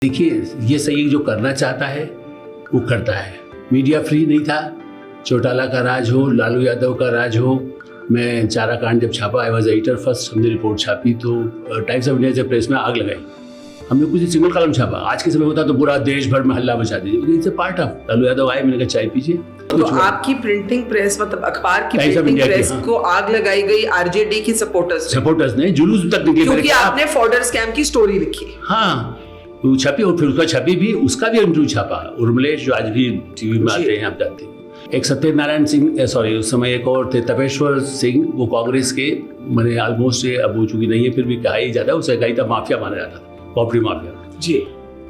देखिए, ये सही जो करना चाहता है वो करता है। मीडिया फ्री नहीं था, चौटाला का राज हो, लालू यादव का राज हो। मैं चारा कांड जब छापा, आई वॉज एडिटर फर्स्ट, हमने रिपोर्ट छापी तो टाइम्स ऑफ इंडिया से प्रेस में आग लगाई। हमने कुछ सिंगल कॉलम छापा। आज के समय होता तो पूरा देश भर में हल्ला मचा दीजिए। It's a part of. Lalu Yadav आए, मैंने कहा चाय पीजिए। तो आपकी प्रिंटिंग प्रेस, मतलब अखबार की प्रिंटिंग प्रेस को आग लगाई गई आरजेडी की सपोर्टर्स ने, जुलूस तक निकले क्योंकि आपने फॉर्डर स्कैम की स्टोरी लिखी। हाँ, वो छपी और फिर उसका छपी भी, उसका भी इंटरव्यू छापा। उर्मिलेश जो आज भी टीवी में आते हैं, आप जानते हैं। एक सत्यनारायण सिंह, सॉरी उस समय एक और थे तपेश्वर सिंह, वो कांग्रेस के, मैंने ऑलमोस्ट अब वो चुकी नहीं है, फिर भी कहा ही जाता है, उसे कहीं था माफिया माना जाता था, कॉपरेटिव माफिया जी।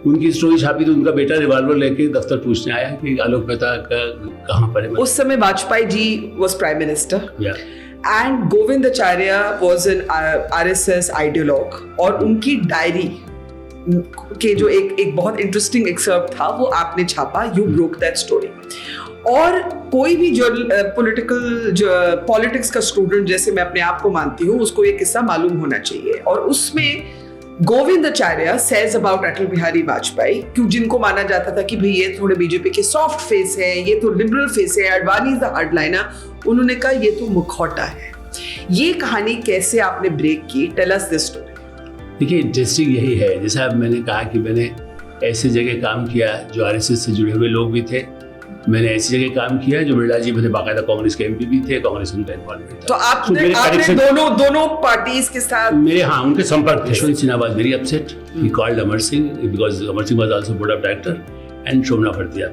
उनकी स्टोरी छापी तो उनका बेटा रिवॉल्वर लेके दफ्तर पूछने आया कि आलोक मेहता का कहाँ पर है। उस समय Vajpayee ji was prime minister and Govindacharya was an RSS ideologue, और उनकी डायरी के जो एक बहुत इंटरेस्टिंग एक्सर्प्ट था वो आपने छापा। You broke that story. और कोई भी पॉलिटिक्स का स्टूडेंट, जैसे मैं अपने आप को मानती हूँ, उसको ये किस्सा मालूम होना चाहिए। और उसमें गोविंदाचार्य सेज अबाउट अटल बिहारी वाजपेयी, क्यों जिनको माना जाता था कि भाई ये थोड़े बीजेपी के सॉफ्ट फेस है, ये तो लिबरल फेस है, अडवाणी इज द हार्डलाइनर। उन्होंने कहा ये तो मुखौटा है। ये कहानी कैसे आपने ब्रेक की? Tell us this story. देखिए, इंटरेस्टिंग यही है, जैसा मैंने कहा कि मैंने ऐसी जगह काम किया जो आरएसएस से जुड़े हुए लोग भी थे। मैंने ऐसी जगह काम किया जो बिरला जी मेरे बाकायदा कांग्रेस के एमपी भी थे, कांग्रेस उनका इन्वॉल्वमेंट था। तो आपने दोनों पार्टीज के साथ मेरे उनके संपर्क थे। Yashwant Sinha was very upset. He called Amar Singh because Amar Singh was also board of director and Shobhana Bhartia.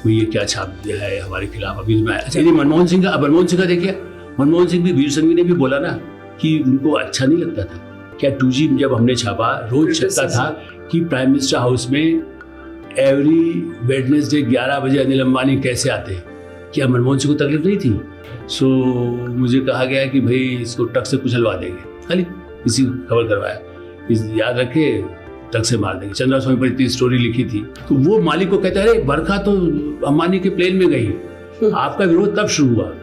वो ये क्या छाप दिया है हमारे खिलाफ। अभी मैं अच्छा, मनमोहन सिंह का देखिए, मनमोहन सिंह भी, वीर संघवी ने भी बोला ना कि उनको अच्छा नहीं लगता था। क्या 2G जब हमने छापा, रोज छपता था कि प्राइम मिनिस्टर हाउस में एवरी वेडनेसडे 11 बजे अनिल अंबानी कैसे आते हैं। क्या मनमोहन सिंह को तकलीफ नहीं थी? सो मुझे कहा गया कि भाई इसको ट्रक से कुचलवा देंगे, खाली किसी खबर करवाया, याद रखे ट्रक से मार देंगे। चंद्रा स्वामी पर इतनी स्टोरी लिखी थी। तो वो मालिक को कहता है, अरे बरखा तो अंबानी के प्लेन में गई। आपका विरोध तब शुरू हुआ।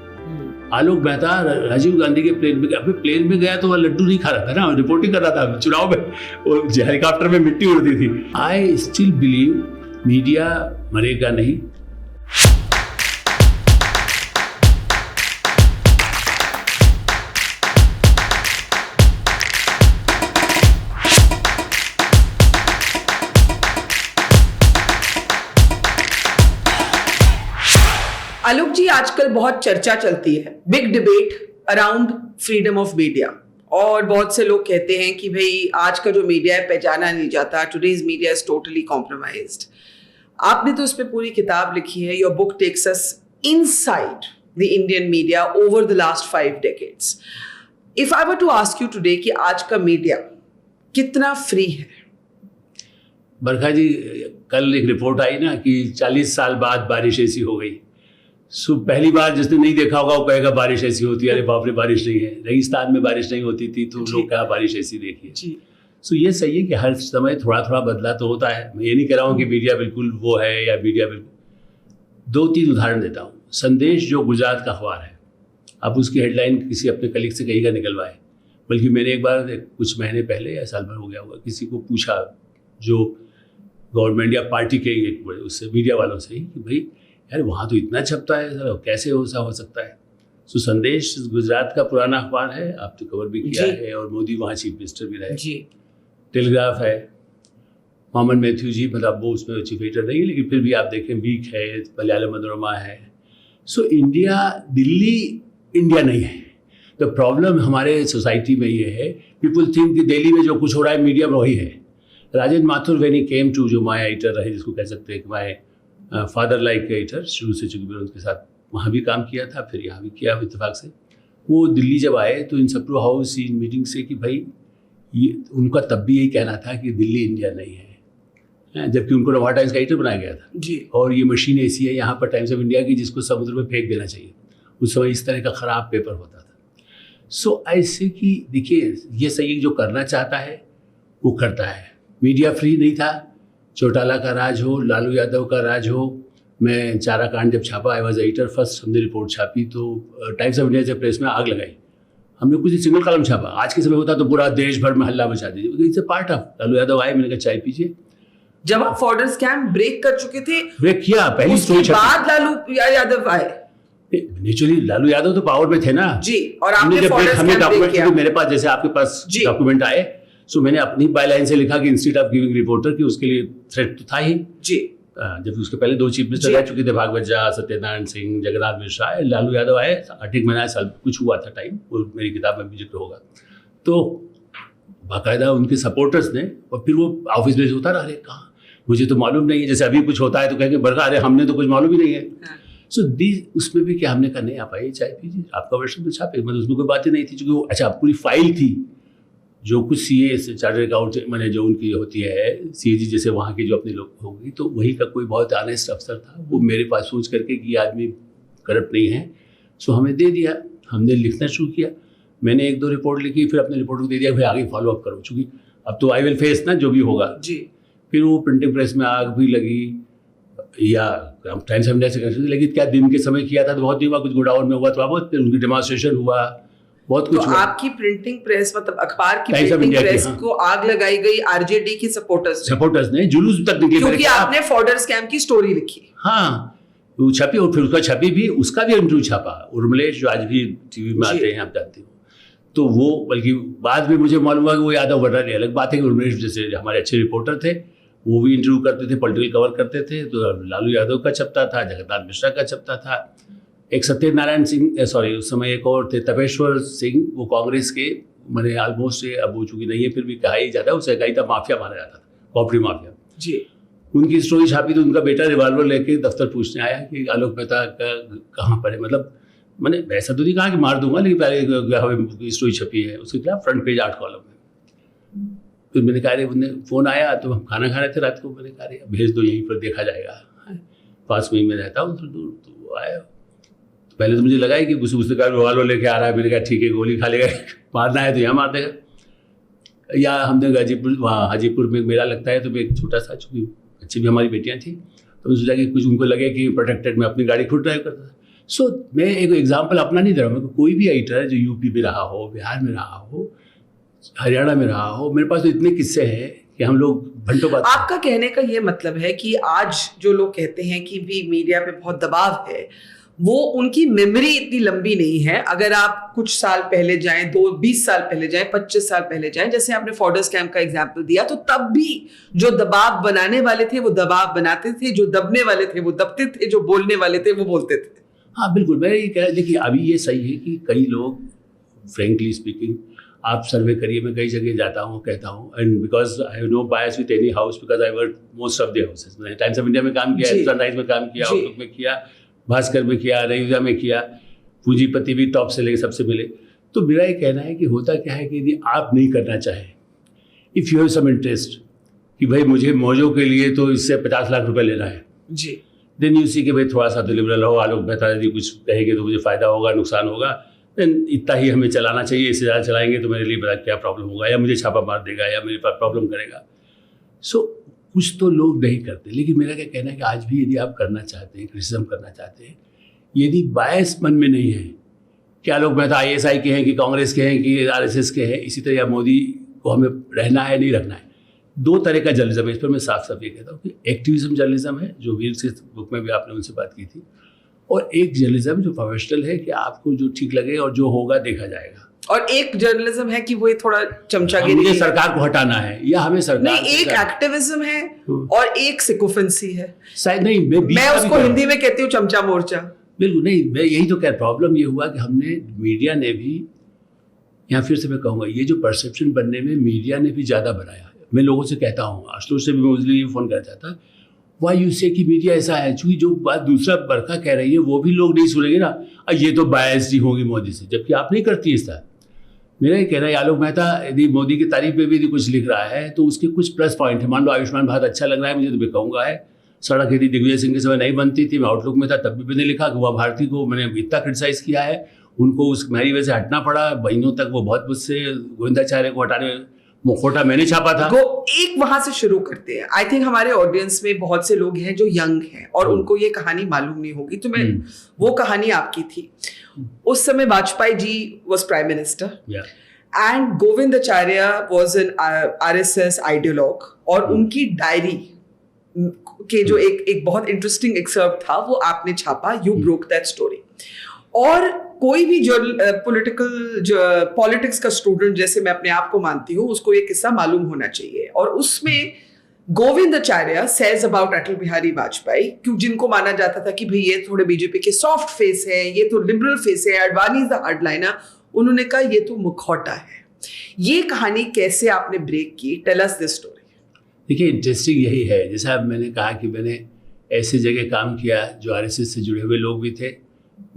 आलोक मेहता राजीव गांधी के प्लेन में गया तो वह लड्डू नहीं खा रहा था ना, रिपोर्टिंग कर रहा था चुनाव में, और हेलीकॉप्टर में मिट्टी उड़ती थी। आई स्टिल बिलीव मीडिया मरेगा नहीं। आलोक जी, आजकल बहुत चर्चा चलती है, big debate around freedom of media, और बहुत से लोग कहते हैं कि भाई आज का जो मीडिया है पहचाना नहीं जाता, today's media is totally compromised. आपने तो इस पे पूरी किताब लिखी है। Your book takes us inside the Indian media over the last 5 decades। If I were to ask you today कि आज का मीडिया कितना फ्री है? बरखा जी, कल एक रिपोर्ट आई ना कि 40 साल बाद बारिश ऐसी हो गई। सो पहली बार जिसने नहीं देखा होगा वो कहेगा बारिश ऐसी होती है। अरे बाप रे, बारिश नहीं है। रेगिस्तान में बारिश नहीं होती थी तो लोग कहा बारिश ऐसी देखिए। सो ये सही है कि हर समय थोड़ा थोड़ा बदला तो होता है। मैं ये नहीं कह रहा हूँ कि मीडिया बिल्कुल वो है या मीडिया बिल्कुल। 2-3 उदाहरण देता हूँ। संदेश जो गुजरात का अखबार है, अब उसकी हेडलाइन किसी अपने कलीग से कहीं का निकलवाए। बल्कि मैंने एक बार कुछ महीने पहले या साल भर हो गया होगा, किसी को पूछा जो गवर्नमेंट या पार्टी के उससे, मीडिया वालों से ही, कि भाई यार वहाँ तो इतना छपता है सर, कैसे हो सकता है। सो संदेश गुजरात का पुराना अखबार है, आप तो कवर भी किया है, और मोदी वहाँ चीफ मिनिस्टर भी रहे जी। टेलीग्राफ है, मोहम्मद मैथ्यू जी, मतलब वो उसमें चीफ एडिटर नहीं है, लेकिन फिर भी आप देखें वीक है, मलयालम मनोरमा है। सो इंडिया, दिल्ली इंडिया नहीं है। तो प्रॉब्लम हमारे सोसाइटी में ये है, पीपल थिंक कि दिल्ली में जो कुछ हो रहा है मीडिया में वही है। Rajendra Mathur when he came to, जो माय एडिटर रहे, जिसको कह सकते हैं कि माय फादर लाइक एडिटर शुरू से, चूँकि मैंने उनके साथ वहाँ भी काम किया था, फिर यहाँ भी किया इत्तेफाक से। वो दिल्ली जब आए तो इन सप्रू हाउस इन मीटिंग से कि भाई ये, उनका तब भी यही कहना था कि दिल्ली इंडिया नहीं है, जबकि उनको नवा टाइम्स का एडिटर बनाया गया था जी। और ये मशीन ऐसी है यहाँ पर टाइम्स ऑफ इंडिया की जिसको समुद्र में फेंक देना चाहिए। उस समय इस तरह का ख़राब पेपर होता था। सो ऐसे कि देखिए, ये सही जो करना चाहता है वो करता है। मीडिया फ्री नहीं था, चौटाला का राज हो, लालू यादव का राज हो। मैं चारा कांड जब छापा, आई वॉज एडिटर फर्स्ट, हमने रिपोर्ट छापी तो टाइम्स ऑफ इंडिया से प्रेस में आग लगाई। हमने कुछ सिंगल कॉलम छापा। आज के समय होता तो पूरा देश भर में हल्ला मचा दीजिए। It's a part of. Lalu Yadav आए, मैंने कहा चाय पीजिए। जब आप फॉर्डर स्कैम ब्रेक कर चुके थे, ब्रेक किया, पहली उसके स्टोरी बाद लालू यादव आए। नेचुरली लालू यादव तो पावर में थे ना जी, और आपने जब फॉर्डर हमें स्कैम ब्रेक डॉक्यूमेंट किया। मेरे पास, जैसे आपके पास जी। डॉक्यूमेंट आए, सो मैंने अपनी बायलाइन से लिखा कि इंस्टीट्यूट ऑफ गिविंग रिपोर्टर की, उसके लिए थ्रेट तो था ही। जी, जब उसके पहले 2 चीफ मिनिस्टर जी। रह चुके थे, भागवत झा, सत्यनारायण सिंह, जगन्नाथ मिश्रा, लालू यादव आए, 8 महीना साल कुछ हुआ था टाइम, वो मेरी किताब में भी जिक्र होगा। तो बाकायदा उनके सपोर्टर्स ने, और फिर वो ऑफिस में से उतारा, अरे कहाँ, मुझे तो मालूम नहीं है, जैसे अभी कुछ होता है तो कहेंगे बरखा, अरे हमने तो कुछ मालूम ही नहीं है। सो दी उसमें भी क्या हमने कहा, नहीं आप आइए चाय पीजिए, आपका वर्षन तो छापे, मतलब उसमें कोई बात ही नहीं थी, क्योंकि वो अच्छा पूरी फाइल थी, जो कुछ सीए से चार्टर्ड अकाउंट मैंने जो उनकी होती है सीएजी जैसे वहाँ की जो अपने लोग होगी, तो वही का कोई बहुत ऑनेस्ट अफसर था, वो मेरे पास सोच करके कि ये आदमी करप्ट नहीं है, सो हमें दे दिया, हमने लिखना शुरू किया, मैंने 1-2 रिपोर्ट लिखी, फिर अपने रिपोर्ट को दे दिया, भाई आगे फॉलो अप करो, चूँकि अब तो आई विल फेस ना जो भी होगा। जी, फिर वो प्रिंटिंग प्रेस में आग भी लगी, या टाइम्स ऑफ इंडिया से कंसल्ट, लेकिन क्या दिन के समय किया था तो बहुत नहीं हुआ, कुछ गोडाउन में हुआ तो बहुत, फिर उनकी डेमोन्स्ट्रेशन हुआ, बहुत कुछ तो हुआ। आपकी प्रिंटिंग प्रेस, मतलब अखबार की टाइम्स ऑफ प्रिंटिंग इंडिया की, प्रेस हाँ। को आग लगाई गई आरजेडी की सपोर्टर्स ने, जुलूस तक निकले, क्योंकि आपने फॉर्डर स्कैम की स्टोरी लिखी। हाँ, वो छपी, और फिर उसका छपी भी, उसका भी इंटरव्यू छपा, उर्मिलेश जो आज भी टीवी में आते हैं, आप जानते हो, तो वो, बल्कि बाद में मुझे मालूम हुआ कि वो यादव, वरना अलग बात है कि उर्मिलेश जैसे हमारे अच्छे रिपोर्टर थे, वो भी इंटरव्यू करते थे, पॉलिटिकल कवर करते थे, तो लालू यादव का छपता था, जगन्नाथ मिश्रा का छपता था, एक सत्यनारायण सिंह, सॉरी उस समय एक और थे तपेश्वर सिंह, वो कांग्रेस के, मैंने ऑलमोस्ट अब वो चुकी नहीं है, फिर भी कहा ही जाता है, उसे कही था माफिया माना जाता था, कॉपरी माफिया जी। उनकी स्टोरी छापी, तो उनका बेटा रिवाल्वर लेके दफ्तर पूछने आया कि आलोक मेहता का कहाँ पर है, मतलब मैंने ऐसा तो नहीं कहा कि मार दूंगा, लेकिन पहले स्टोरी छपी है उसके खिलाफ, फ्रंट पेज 8 कॉलम में। फिर मैंने कहा रे, फ़ोन आया तो हम खाना खा रहे थे रात को, मैंने कहा रे भेज दो, यहीं पर देखा जाएगा, पास में ही मैं रहता हूँ, तो दूर, तो वो आया, तो पहले तो मुझे लगा कि उसने कहा रिवाल्वर लेके आ रहा है, मैंने कहा ठीक है, गोली खा लेगा, मारना है तो यहाँ मार देगा, या हमने गाजीपुर, वहाँ हाजीपुर में मेला लगता है, तो मैं एक छोटा सा, चूँकि बच्ची भी हमारी बेटियाँ थी, तो मैंने सोचा कि कुछ उनको लगे कि प्रोटेक्टेड, मैं अपनी गाड़ी खुद ड्राइव करता था। सो मैं एक एग्जाम्पल अपना नहीं दे रहा हूँ, कोई भी एडिटर है जो यूपी में रहा हो, बिहार में रहा हो, हरियाणा में रहा हो, मेरे पास तो इतने किस्से हैं कि हम लोग घंटों बात। आपका कहने का ये मतलब है कि आज जो लोग कहते हैं कि भी मीडिया पे बहुत दबाव है, वो उनकी मेमोरी इतनी लंबी नहीं है। अगर आप कुछ साल पहले जाएं, 20 साल पहले जाएं, 25 साल पहले जाएं, जैसे आपने फॉर्डर स्कैम का एग्जाम्पल दिया, तो तब भी जो दबाव बनाने वाले थे वो दबाव बनाते थे, जो दबने वाले थे वो दबते थे, जो बोलने वाले थे वो बोलते थे। हाँ बिल्कुल, मैं ये कह रहा, देखिए अभी ये सही है कि कई लोग, फ्रेंकली स्पीकिंग, आप सर्वे करिए, मैं कई जगह जाता हूँ, कहता हूँ, and because I have no bias with any house, because I work most of the houses. मैंने टाइम्स ऑफ इंडिया में काम किया, सनराइज में काम किया, आउटलुक में किया, भास्कर में किया, रयूजा में किया, पूंजीपति भी टॉप से लेकर सबसे मिले। तो मेरा ये कहना है कि होता क्या है कि यदि आप नहीं करना चाहें, if you have some interest कि भाई मुझे मौजों के लिए तो इससे 50 लाख रुपए लेना है जी, देन यू सी कि भाई थोड़ा सा तो लिबरल हो, आलोक मेहता यदि कुछ कहेंगे तो मुझे फ़ायदा होगा, नुकसान होगा, देन इतना ही हमें चलाना चाहिए, इससे ज़्यादा चलाएंगे तो मेरे लिए बड़ा क्या प्रॉब्लम होगा, या मुझे छापा मार देगा, या मेरे पास प्रॉब्लम करेगा। सो कुछ तो लोग नहीं करते, लेकिन मेरा क्या कहना है कि आज भी यदि आप करना चाहते हैं, क्रिटिसिज्म करना चाहते हैं, यदि बायस मन में नहीं है कि आलोक मेहता ISI के हैं कि कांग्रेस के हैं कि RSS के हैं, इसी तरह मोदी को हमें रहना है नहीं रखना है, 2 तरह का जर्नलिज्म है। इस पर मैं साफ साफ ये कहता हूँ कि एक्टिविज्म जर्नलिज्म है, जो वीर सिंह बुक में भी आपने उनसे बात की थी, और एक जर्नलिज्म जो प्रोफेशनल है कि आपको जो ठीक लगे और जो होगा देखा जाएगा, और एक जर्नलिज्म है कि वो थोड़ा चमचागिरी, मुझे सरकार को हटाना है या हमें सरकार नहीं, एक एक्टिविज्म है और एक सिकोफेंसी है, शायद नहीं, मैं उसको हिंदी में कहती हूँ चमचा मोर्चा। बिल्कुल नहीं, मैं यही तो कह, प्रॉब्लम ये हुआ कि हमने, मीडिया ने भी, यहाँ फिर से मैं कहूँगा, ये जो परसेप्शन बनने में मीडिया ने भी ज़्यादा बनाया। मैं लोगों से कहता हूँ, आशुतोष से भी मैं इसलिए फ़ोन कर जाता, वाई यू से कि मीडिया ऐसा है, चूँकि जो बात दूसरा बरखा कह रही है वो भी लोग नहीं सुनेंगे ना, ये तो बायस होगी मोदी से, जबकि आप नहीं करती इस तरह। मेरा ये कहना है, आलोक मेहता यदि मोदी की तारीफ में भी यदि कुछ लिख रहा है तो उसके कुछ प्लस पॉइंट है। मान लो आयुष्मान भारत अच्छा लग रहा है मुझे, तो मैं कहूँगा है, सड़क यदि दिग्विजय सिंह के समय नहीं बनती थी, मैं आउटलुक में था तब भी मैंने लिखा कि वह भारती को मैंने इतना क्रिटिसाइज़ किया है, उनको उस मेरी वजह से हटना पड़ा, महीनों तक वो बहुत मुझसे, गोविंदाचार्य को हटाने में मुखौटा मैंने छापा था। एक वहां से शुरू करते हैं। आई थिंक हमारे ऑडियंस में बहुत से लोग हैं जो यंग हैं और उनको ये कहानी मालूम नहीं होगी, तो मैं वो कहानी आपकी थी। उस समय Vajpayee ji was prime minister and Govindacharya was an RSS ideologue, और उनकी डायरी के जो एक बहुत इंटरेस्टिंग एक्सर्प्ट था वो आपने छापा, यू ब्रोक दैट स्टोरी। और कोई भी जो पॉलिटिक्स का स्टूडेंट जैसे मैं अपने आप को मानती हूँ, उसको ये किस्सा मालूम होना चाहिए। और उसमें गोविंदाचार्य सेज अबाउट अटल बिहारी वाजपेयी, क्यों जिनको माना जाता था कि भाई ये थोड़े बीजेपी के सॉफ्ट फेस है, ये तो लिबरल फेस है, अडवाणी इज द हार्डलाइनर, उन्होंने कहा ये तो मुखौटा है। ये कहानी कैसे आपने ब्रेक की? Tell us this story. देखिए, इंटरेस्टिंग यही है, जैसा अब मैंने कहा कि मैंने ऐसी जगह काम किया जो आरएसएस से जुड़े हुए लोग भी थे,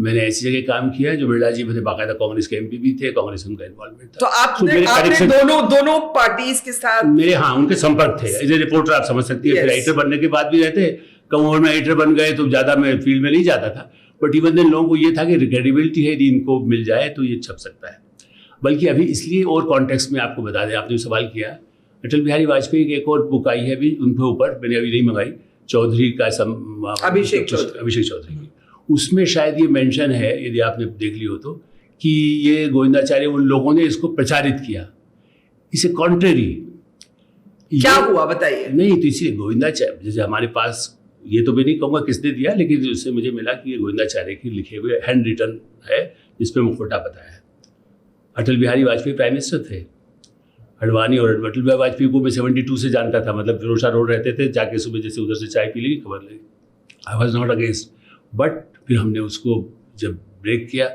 मैंने ऐसी जगह काम किया जो बिरला जी मेरे बाकायदा कांग्रेस के एमपी भी थे, कांग्रेस में उनका इन्वॉल्वमेंट था। तो आपने दोनों पार्टीज के साथ मेरे उनके संपर्क थे। एज ए रिपोर्टर आप समझ सकती है, फिर एडिटर बनने के बाद भी रहते, कम उम्र में एडिटर बन गए तो ज़्यादा मैं फील्ड में नहीं जाता था, बट इवन देन लोगों को ये था कि क्रेडिबिलिटी है, यदि इनको मिल जाए तो ये छप सकता है। बल्कि अभी इसलिए और कॉन्टेक्स्ट में आपको बता दें, आपने जो सवाल किया, अटल बिहारी वाजपेयी की एक और बुक आई है अभी उनके ऊपर, मैंने अभी नहीं मंगाई, चौधरी का अभिषेक चौधरी की। उसमें शायद ये मेंशन है, यदि आपने देख ली हो तो, कि ये गोविंदाचार्य उन लोगों ने इसको प्रचारित किया, इसे कॉन्ट्रेरी। क्या हुआ बताइए। नहीं तो इसीलिए गोविंदाचार्य, जैसे हमारे पास, ये तो मैं नहीं कहूँगा किसने दिया, लेकिन उससे मुझे मिला कि ये गोविंदाचार्य की लिखे हुए हैंड रिटन है, जिसमें मुखौटा बताया है। अटल बिहारी वाजपेयी प्राइम मिनिस्टर थे, अडवाणी और अटल बिहारी वाजपेयी को मैं 72 से जानता था, मतलब फिरोजशाह रोड रहते थे, जाके सुबह जैसे उधर से चाय पी ली, खबर लगी, I was not against. But फिर हमने उसको जब ब्रेक किया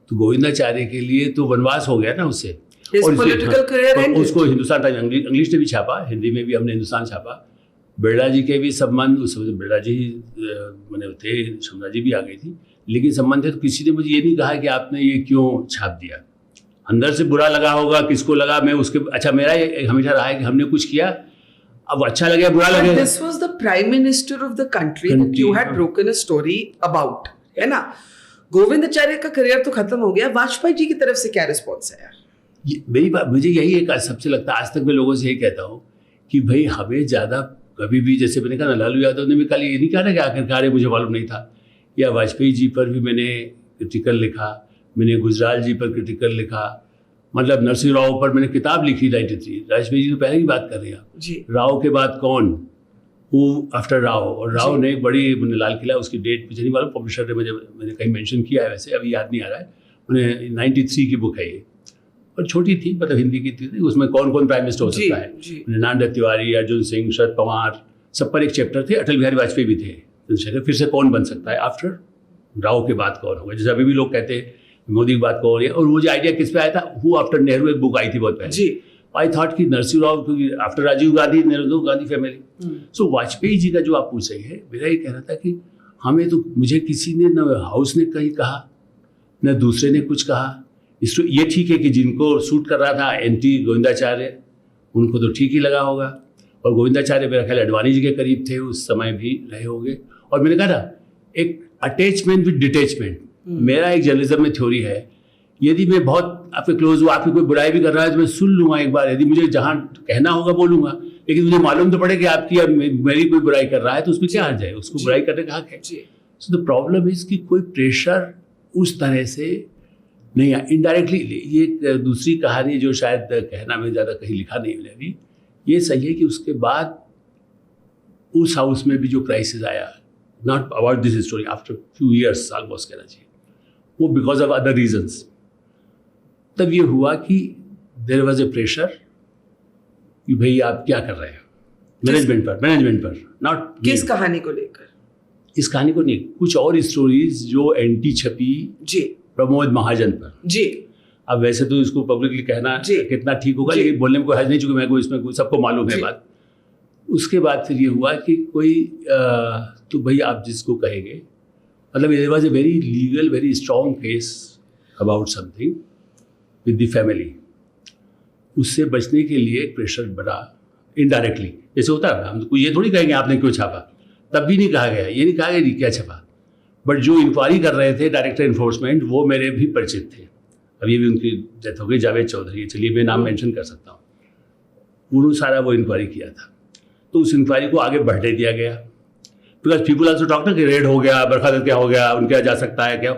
तो गोविंदाचार्य के लिए तो वनवास हो गया ना उससे, और उसको हिंदुस्तान टाइम्स इंग्लिश ने भी छापा, हिंदी में भी हमने हिंदुस्तान छापा। बिरला जी के भी संबंध, उस समय बिरला जी मैंने थे, शमला जी भी आ गई थी, लेकिन संबंध थे, तो किसी ने मुझे ये नहीं कहा कि आपने ये क्यों छाप दिया। अंदर से बुरा लगा होगा, किसको लगा, मैं उसके, अच्छा मेरा ये हमेशा रहा है कि हमने कुछ किया, अब अच्छा लगे बुरा लगे। This was the prime minister of the country you had broken a story about, है ना। गोविंदाचार्य का करियर तो खत्म हो गया, वाजपेयी जी की तरफ से क्या रिस्पॉन्स है यार? मेरी बात, मुझे यही एक सबसे लगता है, आज तक मैं लोगों से यही कहता हूँ कि भाई हमें ज़्यादा कभी भी, जैसे मैंने कहा ना, लालू यादव ने भी कल ये नहीं कहा ना कि आखिरकार मुझे मालूम नहीं था, या वाजपेयी जी पर भी मैंने क्रिटिकल लिखा, मैंने गुजराल जी पर क्रिटिकल लिखा, मतलब नरसिंह राव पर मैंने किताब लिखी 93। वाजपेयी जी तो पहले की बात कर रहे हैं, राव के बाद कौन, हु आफ्टर राव, और राव ने एक बड़ी, मैंने लाल किला, उसकी डेट मुझे नहीं मालूम, पब्लिशर ने मैंने कहीं मेंशन किया है, वैसे अभी याद नहीं आ रहा है, उन्हें 93 की बुक है ये, और छोटी थी, मतलब हिंदी की थी, उसमें कौन कौन प्राइम मिनिस्टर हो सकता है, नानक तिवारी, अर्जुन सिंह, शरद पवार, सब पर एक चैप्टर थे। अटल बिहारी वाजपेयी भी थे, फिर से कौन बन सकता है आफ्टर राव के बाद कौन होगा, जैसे अभी भी लोग कहते हैं मोदी की बात कौन है। और वो जो आइडिया किस पे आया था, हु आफ्टर नेहरू, एक बुक आई थी बहुत पहले, आई थॉट कि नरसिंह राव, क्योंकि आफ्टर राजीव गांधी, नेहरू गांधी फैमिली। सो वाजपेयी जी का जो आप पूछ रहे हैं, मेरा ये कहना था कि हमें तो, मुझे किसी ने, न हाउस ने कहीं कहा, न दूसरे ने कुछ कहा। इसको ये ठीक है कि जिनको सूट कर रहा था एंटी गोविंदाचार्य, उनको तो ठीक ही लगा होगा, और गोविंदाचार्य मेरा ख्याल अडवाणी जी के करीब थे, उस समय भी रहे होंगे। और मैंने कहा ना, एक अटैचमेंट विद डिटैचमेंट, मेरा एक जर्नलिज्म में थ्योरी है, यदि मैं बहुत आपके क्लोज हूँ, आपकी कोई बुराई भी कर रहा है तो मैं सुन लूँगा एक बार, यदि मुझे जहाँ कहना होगा बोलूँगा, लेकिन मुझे मालूम तो पड़े कि आपकी या मेरी कोई बुराई कर रहा है तो उसमें क्या हर्ज है, उसको बुराई करने का हक है। सो द प्रॉब्लम इज कि कोई प्रेशर उस तरह से नहीं है, इनडायरेक्टली। ये दूसरी कहानी जो शायद कहना में ज़्यादा कहीं लिखा नहीं मैंने अभी, ये सही है कि उसके बाद उस हाउस में भी जो क्राइसिस आया, not about this story, after few years almost कहना चाहिए, वो बिकॉज ऑफ अदर रीजंस, तब ये हुआ कि देयर वाज ए प्रेशर कि भाई आप क्या कर रहे हैं, मैनेजमेंट पर नॉट किस कहानी को लेकर, इस कहानी को नहीं, कुछ और स्टोरीज जो एंटी छपी जी प्रमोद महाजन पर जी। अब वैसे तो इसको पब्लिकली कहना कितना ठीक होगा, लेकिन बोलने में कोई हर्ज नहीं, चूंकि मैं को इसमें सबको मालूम है बात। उसके बाद फिर ये हुआ कि कोई तो भाई आप जिसको कहेंगे, मतलब it was a very legal, very strong case about something with the family. उससे बचने के लिए प्रेशर बढ़ा इनडायरेक्टली, जैसे होता है, हम तो ये थोड़ी कहेंगे आपने क्यों छापा, तब भी नहीं कहा गया, ये नहीं कहा गया क्या छपा, बट जो इंक्वायरी कर रहे थे डायरेक्टर इन्फोर्समेंट, वो मेरे भी परिचित थे। अभी भी उनकी डेथ हो गई, जावेद चौधरी, चलिए मैं नाम मेंशन कर सकता हूँ, उन्होंने सारा वो इंक्वायरी किया था। तो उस इंक्वायरी को आगे बढ़ने दिया गया, बिकॉज पीपल आल्सो टॉक ना कि रेड हो गया, बरखास्त क्या हो गया, उनके जा सकता है क्या।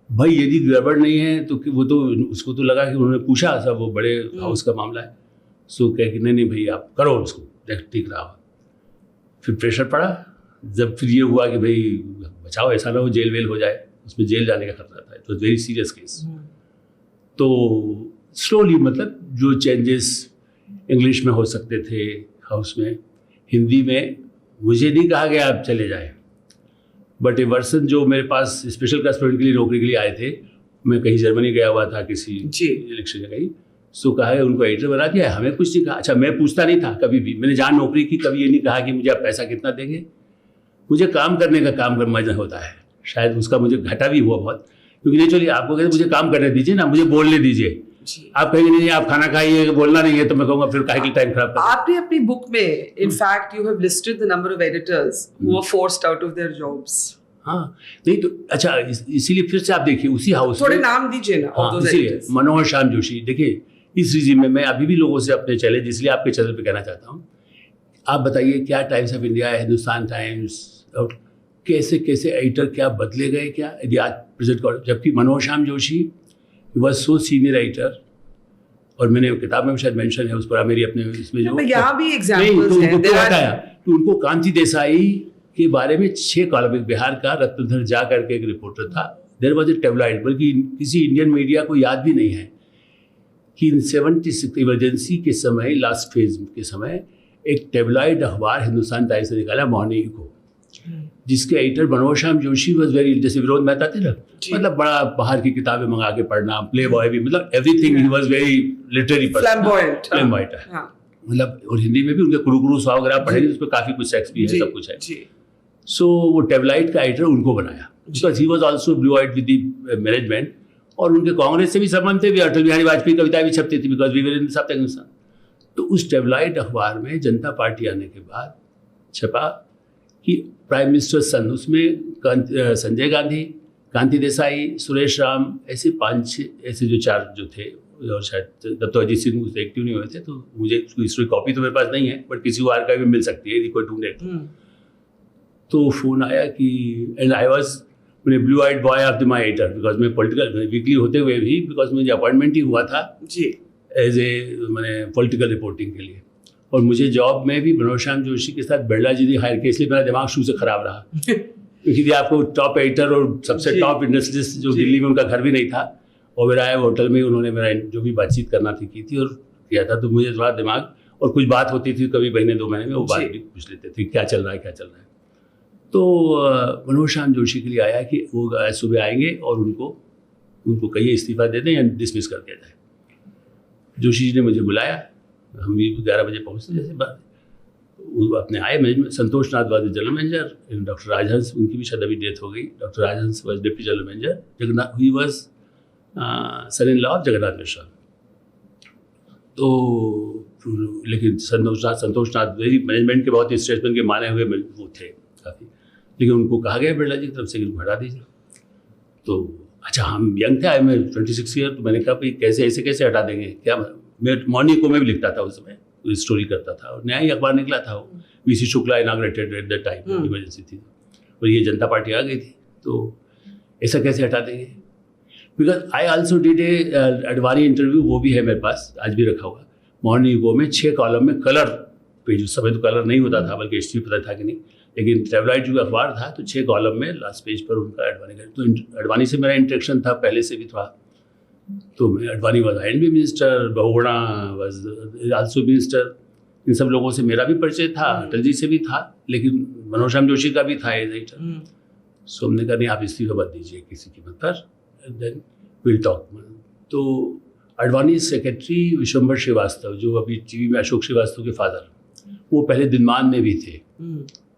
भाई यदि गड़बड़ नहीं है तो वो तो, उसको तो लगा कि उन्होंने पूछा, सब वो बड़े हाउस का मामला है, सो कह कि नहीं भाई आप करो उसको, ठीक रहा। फिर प्रेशर पड़ा, जब फिर ये हुआ कि भाई बचाओ ऐसा ना हो जेल वेल हो जाए, उसमें जेल जाने का खतरा था, it was very serious case. तो स्लोली मतलब जो चेंजेस इंग्लिश में हो सकते थे हाउस में, हिंदी में मुझे नहीं कहा गया आप चले जाएं, बट ए वर्सन जो मेरे पास स्पेशल करेस्पॉन्डेंट के लिए नौकरी के लिए आए थे, मैं कहीं जर्मनी गया हुआ था किसी इलेक्शन में कहीं, सो कहा है उनको एडिटर बना दिया, हमें कुछ नहीं कहा। अच्छा मैं पूछता नहीं था कभी भी, मैंने जहाँ नौकरी की कभी ये नहीं कहा कि मुझे आप पैसा कितना देंगे, मुझे काम करने का काम कर मजा होता है, शायद उसका मुझे घाटा भी हुआ बहुत, क्योंकि नहीं चलिए आपको कहते मुझे काम करने दीजिए ना, मुझे बोलने दीजिए, आप कहेंगे नहीं आप खाना खाइए बोलना नहीं है, तो मैं कहूँगा फिर काहे के टाइम खराब कर। आपने अपनी बुक में in fact you have listed the number of editors who were forced out of their jobs. हाँ नहीं तो अच्छा इसीलिए फिर से आप देखिए उसी हाउस थोड़े नाम दीजिए ना ऑफ दोस एडिटर्स। मनोहर श्याम जोशी, देखिए इस रिजीम में मैं अभी भी लोगों से अपने चैलेंज इसलिए आपके चैनल पे कहना चाहता हूँ, आप बताइए क्या टाइम्स ऑफ इंडिया है, हिंदुस्तान टाइम्स, और कैसे कैसे एडिटर क्या बदले गए क्या यदि आज प्रेजेंट, जबकि Manohar Shyam Joshi was so senior editor, और मैंने किताब में शायद मेंशन है उस पर मेरी अपने इसमें जो यहाँ भी एग्जांपल्स तो हैं, उनको बताया तो उनको कांति देसाई के बारे में 6 कॉलम, एक बिहार का रत्नधर झा करके एक रिपोर्टर था, देयर वाज ए टेबलाइड, बल्कि किसी इंडियन मीडिया को याद भी नहीं है कि 76 इमरजेंसी के समय लास्ट फेज के समय एक टेबलाइड अखबार हिंदुस्तान टाइम्स ने निकाला मॉर्निंग को, जिसके editor Manohar Shyam Joshi was very, जैसे विनोद मेहता थे ना, मतलब बड़ा बाहर की किताबें मंगा के पढ़ना, प्ले बॉय भी, मतलब everything he was very literary person, flamboyant है मतलब, और हिंदी में भी उनके कुरुकुरु सौ वगैरह पढ़ेंगे उस पर काफी कुछ सेक्स भी है, सब कुछ है। सो वो टेबलाइड का एडिटर उनको बनाया, because he was also blue eyed with the management, और उनके कांग्रेस से भी संबंध थे, भी अटल बिहारी वाजपेयी कविताएं भी छपती थी, because we were in the Saptahik Hindustan. तो उस टेबलाइड अखबार में जनता पार्टी आने के बाद छपा कि प्राइम मिनिस्टर सन, उसमें संजय गांधी, कांति देसाई, सुरेश राम, ऐसे 5-6 ऐसे जो 4 जो थे, और शायद तब तो अजीत सिंह उससे एक्टिव नहीं हुए थे, तो मुझे इसकी कॉपी तो मेरे पास नहीं है, बट किसी को आर्काइव में मिल सकती है, कोई ढूंढे। तो फोन आया कि एंड आई वॉज मैंने blue eyed boy of the my editor, because मैं पॉलिटिकल वीकली होते हुए भी, बिकॉज मुझे अपॉइंटमेंट ही हुआ था एज ए मैंने पॉलिटिकल रिपोर्टिंग के लिए, और मुझे जॉब में भी मनोहर श्याम जोशी के साथ बिरला जी ने हायर किया, इसलिए मेरा दिमाग शुरू से खराब रहा क्योंकि आपको टॉप एडिटर और सबसे टॉप इंडस्ट्रियलिस्ट जो दिल्ली में, उनका घर भी नहीं था, और मेरा होटल में उन्होंने मेरा जो भी बातचीत करना थी की थी और किया था, तो मुझे थोड़ा दिमाग, और कुछ बात होती थी कभी महीने 2 महीने में, वो बात भी पूछ लेते थे क्या चल रहा है क्या चल रहा है। तो मनोहर श्याम जोशी के लिए आया कि वो आज सुबह आएंगे और उनको कहिए इस्तीफा दे दें या डिसमिस कर दिया जाए। जोशी जी ने मुझे बुलाया, हम भी 11 बजे पहुँचते, जैसे बात वो अपने आए, management Santosh Nath was general manager, doctor Rajhans, उनकी भी शायद अभी डेथ हो गई, doctor Rajhans was deputy general manager, Jagannath he was son in law of Jagannath Mishra. तो लेकिन संतोष नाथ वेरी मैनेजमेंट के बहुत स्टेटमेंट के माने हुए वो थे काफ़ी, लेकिन उनको कहा गया बिरला जी की तरफ से कि हटा दीजिए। तो अच्छा हम यंग थे, मैं 26 ईयर, तो मैंने कहा भाई कैसे ऐसे कैसे हटा देंगे, क्या मैं मॉर्निंग को मैं भी लिखता था उस समय, स्टोरी करता था, और नया ही अखबार निकला था वो, VC Shukla inaugurated at the time, emergency थी, और ये जनता पार्टी आ गई थी, तो ऐसा कैसे हटा देंगे। Because I also did a Advani interview, वो भी है मेरे पास, आज भी रखा हुआ, मॉर्निंग वो में 6 कॉलम में कलर पेज, उस समय तो कलर नहीं होता था, बल्कि एचटी पता था कि नहीं, लेकिन टेबलाइड जो अखबार था तो 6 कॉलम में लास्ट पेज पर उनका अडवाणी का, तो अडवाणी से मेरा इंटरेक्शन था पहले से भी थोड़ा, तो मैं Advani was INB minister, Bahuguna was also minister, इन सब लोगों से मेरा भी परिचय था, अटल जी से भी था, लेकिन मनोहर श्याम जोशी का भी था एज एडिटर। सो हमने कहा नहीं आप इस्तीफा मत दीजिए किसी कीमत पर, देन विल टॉक। तो अडवाणी सेक्रेटरी विश्वम्बर श्रीवास्तव, जो अभी टीवी में अशोक श्रीवास्तव के फादर, वो पहले दिनमान में भी थे।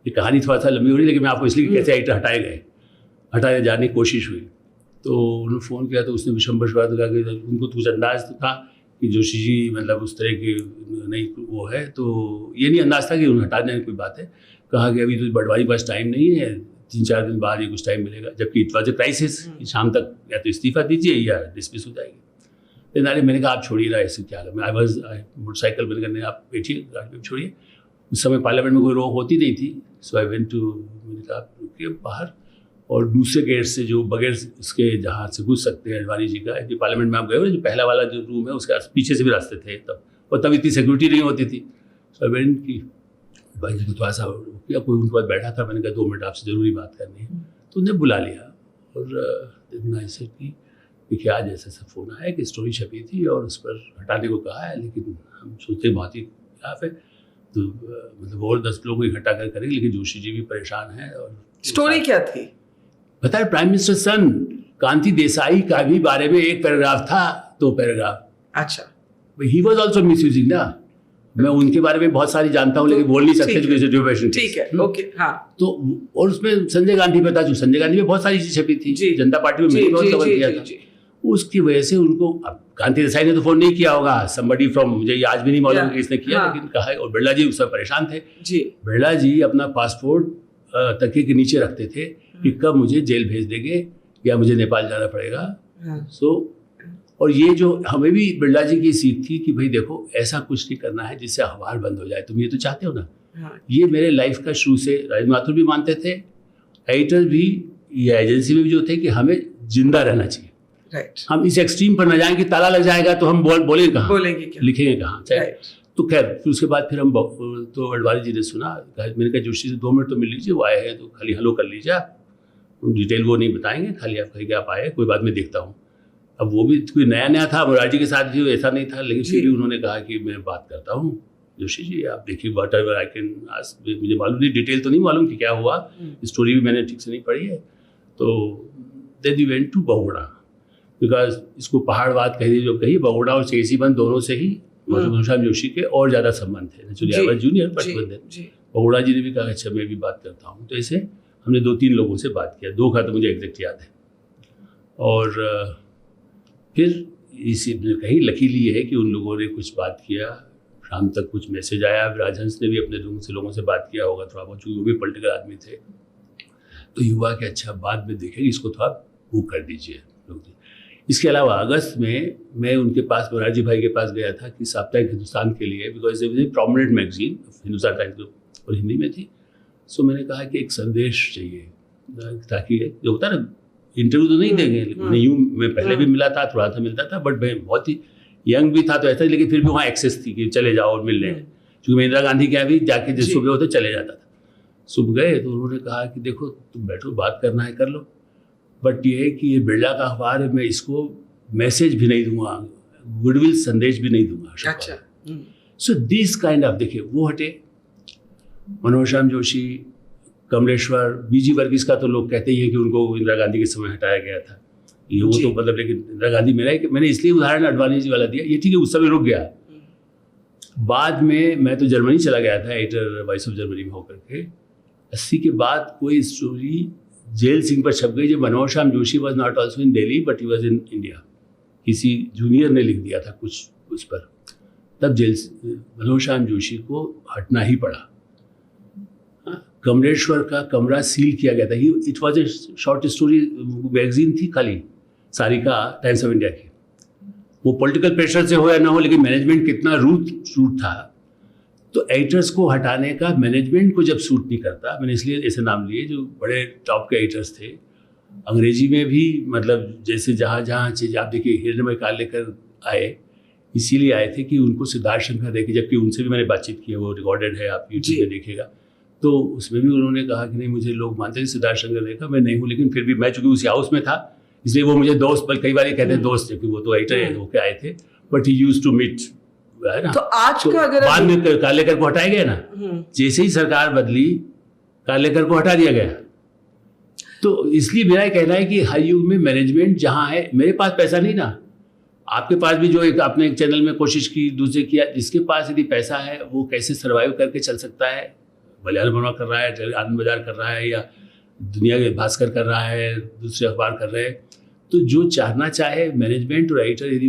ये कहानी थोड़ा सा लंबी हो रही, लेकिन मैं आपको इसलिए कैसे एडिटर हटाए जाने की कोशिश हुई। तो उन्होंने फ़ोन किया, तो उसने विश्वम्बर श्रीवास्तव कहा कि उनको तो कुछ अंदाज तो था कि जोशी जी मतलब उस तरह की नहीं वो है, तो ये नहीं अंदाज था कि उन्हें हटा देने की कोई बात है। कहा कि अभी तो अडवाणी के पास टाइम नहीं है, 3-4 दिन बाद ही कुछ टाइम मिलेगा, जबकि इट वॉज ए क्राइसिस, शाम तक या तो इस्तीफा दीजिए या डिसमिस हो जाएगी। लेकिन अरे मैंने कहा आप छोड़िए ना, ऐसे क्या मैं आई वॉज मोटरसाइकिल मैंने करने, आप बैठिए गाड़ी में छोड़िए। उस समय पार्लियामेंट में कोई रोक होती नहीं थी, सो आई वेंट टू, मैंने कहा आप रुकिए बाहर, और दूसरे गेट से जो बगैर इसके जहाँ से घुस सकते हैं अडवाणी जी का, जो पार्लियामेंट में आप गए हो, जो पहला वाला जो रूम है उसके पीछे से भी रास्ते थे तब, और तब इतनी सिक्योरिटी नहीं होती थी। सो आई वेंट की भाई जी को थोड़ा सा किया, कोई उनके पास बैठा था, मैंने कहा 2 मिनट आपसे ज़रूरी बात करनी है। तो उन्हें बुला लिया और इतना ऐसे कि देखिए आज ऐसा ऐसा फ़ोन आया कि स्टोरी छपी थी और उस पर हटाने को कहा है, लेकिन हम सोचते बहुत ही खिलाफ है, तो मतलब और 10 लोगों को इकट्ठा कर करेंगे, लेकिन जोशी जी भी परेशान हैं। और स्टोरी क्या थी? पता है, प्राइम मिनिस्टर सन कांति देसाई का भी बारे में एक पैराग्राफ था, 2 पैराग्राफ। अच्छा, ही वॉज ऑल्सो मिसयूजिंग ना। मैं उनके बारे में बहुत सारी जानता हूँ, लेकिन बोल नहीं सकते। ठीक है, ओके, हाँ। तो और उसमें संजय गांधी पे था, जो संजय गांधी में बहुत सारी चीजें छपी थी, जनता पार्टी में मैंने बहुत कवर किया था। उसकी वजह से उनको, अब कांति देसाई ने तो फोन नहीं किया होगा, somebody from, मुझे आज भी नहीं मालूम कि इसने किया, लेकिन कहा। और बिरला जी उससे परेशान थे। बिरला जी अपना पासपोर्ट तकिए के नीचे रखते थे कि कब मुझे जेल भेज देंगे या मुझे नेपाल जाना पड़ेगा। सो और ये जो हमें भी बिरला जी की सीख थी कि भाई देखो ऐसा कुछ नहीं करना है जिससे अखबार बंद हो जाए, तुम ये तो चाहते हो ना। ये मेरे लाइफ का शुरू से राजेंद्र माथुर भी मानते थे, एडिटर भी, ये एजेंसी में भी जो थे कि हमें जिंदा रहना चाहिए। हम इस एक्सट्रीम पर न जाएं कि ताला लग जाएगा तो हम बोलेंगे कहाँ, लिखेंगे कहाँ। तो खैर फिर उसके बाद फिर हम तो अडवाणी जी ने सुना, मैंने कहा जोशी से 2 मिनट तो मिल लीजिए, वो आए हैं तो खाली हेलो कर लीजिए, आप डिटेल वो नहीं बताएंगे, खाली आप कहेंगे आप आए, कोई बात मैं देखता हूँ। अब वो भी कोई नया था, मुरारजी के साथ भी ऐसा नहीं था, लेकिन फिर भी उन्होंने कहा कि मैं बात करता हूँ जोशी जी, आप देखिए what ever I can ask. मुझे मालूम नहीं, डिटेल तो नहीं मालूम कि क्या हुआ, स्टोरी भी मैंने ठीक से नहीं पढ़ी है। तो then we went to Bagoda, because इसको पहाड़वाद कही जो कही, बगोड़ा और चेसीबंद दोनों से ही घनश्याम जोशी के और ज़्यादा संबंध थे। Actually I was junior, but Bagoda ji ने भी कहा अच्छा मैं भी बात करता हूँ। तो ऐसे हमने 2-3 लोगों से बात किया, 2 का तो मुझे एग्जैक्ट याद है। और फिर इसी कहीं लकीली ये है कि उन लोगों ने कुछ बात किया, शाम तक कुछ मैसेज आया। राजहंस ने भी अपने लोगों से बात किया होगा थोड़ा बहुत, क्योंकि वो भी पॉलिटिकल आदमी थे। तो युवा के अच्छा बाद में देखेंगे, इसको थोड़ा बुक कर दीजिए लोग। इसके अलावा अगस्त में मैं उनके पास, मोरारजी भाई के पास गया था कि साप्ताहिक हिंदुस्तान के लिए, because A prominent magazine, Hindustan times और हिंदी में थी। सो मैंने कहा कि एक संदेश चाहिए, ताकि जो होता है ना, इंटरव्यू तो नहीं देंगे, मैं पहले भी मिला था, थोड़ा सा मिलता था, बट मैं बहुत ही यंग भी था तो ऐसा, लेकिन फिर भी वहाँ एक्सेस थी कि चले जाओ और मिल लें। क्योंकि मैं इंदिरा गांधी के यहाँ भी जाके जिस सुबह होते चले जाता था। सुबह गए तो उन्होंने कहा कि देखो तुम बैठो, बात करना है कर लो, बट ये है कि ये बिरला का अखबार है, मैं इसको मैसेज भी नहीं दूंगा, गुडविल संदेश भी नहीं दूंगा। अच्छा। सो दिस काइंड ऑफ, देखिए वो हटे, मनोहर श्याम जोशी, कमलेश्वर, बीजी वर्गीस का तो लोग कहते ही हैं कि उनको इंदिरा गांधी के समय हटाया गया था, ये वो तो मतलब, लेकिन इंदिरा गांधी मैंने इसलिए उदाहरण अडवाणी जी वाला दिया, ये ठीक है उस समय रुक गया। बाद में मैं तो जर्मनी चला गया था एडिटर वॉइस ऑफ जर्मनी में होकर के। 80 के बाद कोई स्टोरी जेल सिंह पर छप गई जो Manohar Shyam Joshi was not also in Delhi but he was in India, किसी जूनियर ने लिख दिया था कुछ उस पर, तब मनोहर श्याम जोशी को हटना ही पड़ा। कमलेश्वर का कमरा सील किया गया था, it was a short story magazine थी खाली, सारिका टाइम्स ऑफ इंडिया की। वो पॉलिटिकल प्रेशर से हो या ना हो, लेकिन मैनेजमेंट कितना रूट था, तो एडिटर्स को हटाने का मैनेजमेंट को जब सूट नहीं करता, मैंने इसलिए ऐसे नाम लिए जो बड़े टॉप के एडिटर्स थे। अंग्रेजी में भी मतलब जैसे जहाँ चीज़, आप देखिए हिरण्मय कालेकर आए, इसीलिए आए थे कि उनको सिद्धार्थ शंकर देखे, जबकि उनसे भी मैंने बातचीत की है, वो रिकॉर्डेड है, आप यूट्यूब में देखिएगा। तो उसमें भी उन्होंने कहा कि नहीं, मुझे लोग मानते थे सिद्धार्थ शंकर देखा, मैं नहीं हूँ, लेकिन फिर भी मैं चूँकि उसी हाउस में था इसलिए वो मुझे दोस्त, बल्कि कई बार ये कहते हैं दोस्त, क्योंकि वो तो एडिटर होकर आए थे, but he used to meet, है ना। तो आज का अगर बाद में कालेकर को हटाया गया ना, जैसे ही सरकार बदली कालेकर को हटा दिया गया। तो इसलिए मेरा कहना है कि हर युग में मैनेजमेंट जहाँ है, मेरे पास पैसा नहीं ना, आपके पास भी जो एक आपने एक चैनल में कोशिश की, दूसरे किया, जिसके पास यदि पैसा है वो कैसे सर्वाइव करके चल सकता है। मलयालम बनवा कर रहा है, आनंद बाजार कर रहा है, या दुनिया के भास्कर कर रहा है, दूसरे अखबार कर रहे हैं। तो जो चाहना चाहे मैनेजमेंट और एडिटर, यदि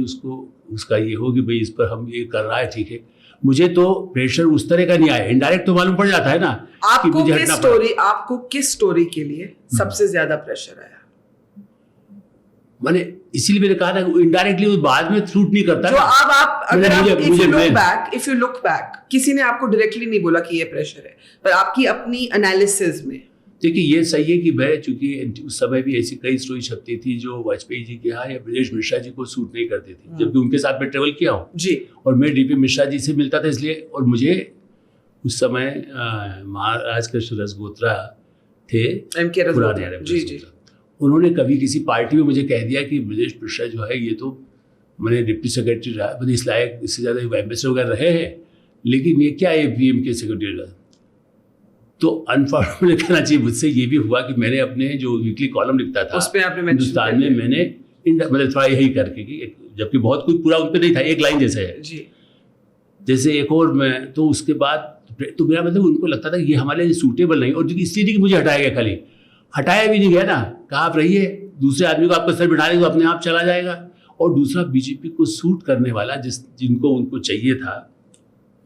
उसका ये हो कि भाई इस पर हम ये कर रहा है, ठीक है, मुझे तो प्रेशर उस तरह का नहीं आया, इनडायरेक्ट तो मालूम पड़ जाता है ना। आपको किस स्टोरी के लिए सबसे ज्यादा प्रेशर आया? मैंने इसीलिए मैंने कहा था इनडायरेक्टली बाद में शूट नहीं करता। जो अब आप अगर इफ यू लुक बैक, किसी ने आपको डायरेक्टली नहीं बोला कि ये प्रेशर है, पर आपकी अपनी एनालिसिस में, देखिए ये सही है कि मैं, चूंकि उस समय भी ऐसी कई स्टोरी छपती थी जो वाजपेयी जी के यहाँ या ब्रजेश मिश्रा जी को सूट नहीं करती थी, जबकि उनके साथ मैं ट्रेवल किया हूँ जी, और मैं डीपी मिश्रा जी से मिलता था इसलिए, और मुझे उस समय महाराज कृष्ण रसगोत्रा थे, MK पुराने रसगोत्रा, जी जी। उन्होंने कभी किसी पार्टी में मुझे कह दिया कि ब्रजेश मिश्रा जो है ये तो मैंने डिप्टी सेक्रेटरी रहा, मैंने इस लायक इससे ज़्यादा एम्बेसडर वगैरह रहे हैं, लेकिन ये क्या है PM के सेक्रेटरी रहा। तो अनफॉर्चुनेटली कहना चाहिए मुझसे ये भी हुआ कि मैंने अपने जो वीकली कॉलम लिखता था उस पे आपने हिंदुस्तान में, मैंने मतलब थोड़ा यही करके कि जबकि बहुत कुछ पूरा उन पर नहीं था, एक लाइन जैसे है जी, जैसे एक और मैं, तो उसके बाद तो मेरा मतलब उनको लगता था कि ये हमारे लिए सूटेबल नहीं, और इसलिए नहीं कि मुझे हटाया गया, खाली हटाया भी नहीं गया ना, कहा आप रहिए, दूसरे आदमी को आपका सर बिठा देंगे तो अपने आप चला जाएगा। और दूसरा बीजेपी को सूट करने वाला जिनको उनको चाहिए था,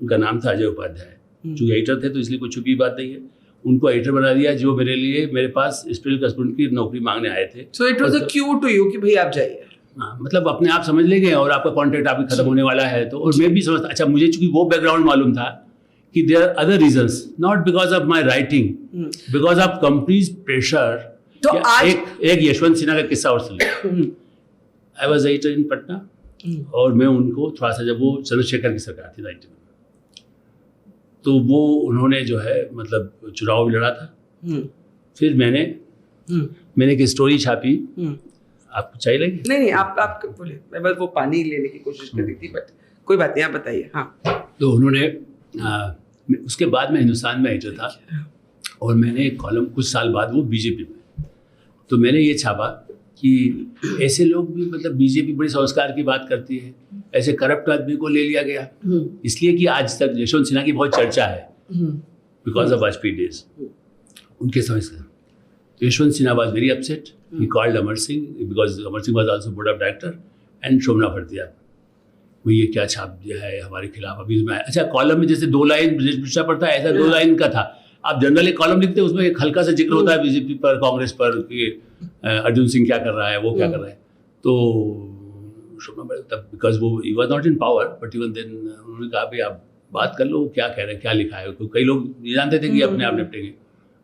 उनका नाम था अजय उपाध्याय, जो एडिटर थे, तो इसलिए कोई छुपी बात नहीं है, उनको एडिटर बना दिया, जो मेरे लिए मेरे पास स्पेशल करेस्पोंडेंट की नौकरी मांगने आए थे। So it was a cue to you कि भाई आप जाइए। हाँ, मतलब अपने आप समझ लेंगे और आपका कॉन्ट्रैक्ट आपकी खत्म होने वाला है, तो और मैं भी समझता, अच्छा मुझे चूंकि वो बैकग्राउंड मालूम था कि there are other reasons, not because of my writing, because of companies pressure. तो आज एक यशवंत सिन्हा का किस्सा और सुन लो। I was editor in Patna, और मैं उनको थोड़ा सा, जब वो चंद्रशेखर की सरकार थी 90 में, तो वो उन्होंने जो है मतलब चुनाव भी लड़ा था। फिर मैंने एक स्टोरी छापी, आपको चाहिए लगी? नहीं आप बोले, मैं बस वो पानी लेने की कोशिश कर रही थी, बट कोई बात नहीं, आप बताइए। हाँ, तो उन्होंने उसके बाद मैं हिंदुस्तान में एडिटर था, और मैंने एक कॉलम कुछ साल बाद वो बीजेपी में, तो मैंने ये छापा कि ऐसे लोग भी, मतलब बीजेपी बड़े संस्कार की बात करती है, ऐसे करप्ट आदमी को ले लिया गया, इसलिए कि आज तक यशवंत सिन्हा की बहुत चर्चा है बिकॉज ऑफ वाजपेयी डेज, उनके समय से। तो Yashwant Sinha was very upset, he called Amar Singh, because Amar Singh was also board of director, and Shobhana Bhartia, वो ये क्या छाप दिया है हमारे खिलाफ अभी में। अच्छा, कॉलम में जैसे 2 लाइन ब्रजेश मिश्रा पर था, ऐसा 2 लाइन का था। आप जनरल एक कॉलम लिखते हैं, उसमें एक हल्का सा जिक्र होता है बीजेपी पर, कांग्रेस पर, कि अर्जुन सिंह क्या कर रहा है, वो क्या कर रहा है। तो शोभना तब, बिकॉज वो he was not in power, but even then उन्होंने कहा भाई आप बात कर लो, क्या कह रहे हैं, क्या लिखा है। तो कई लोग ये जानते थे कि अपने आप निपटेंगे,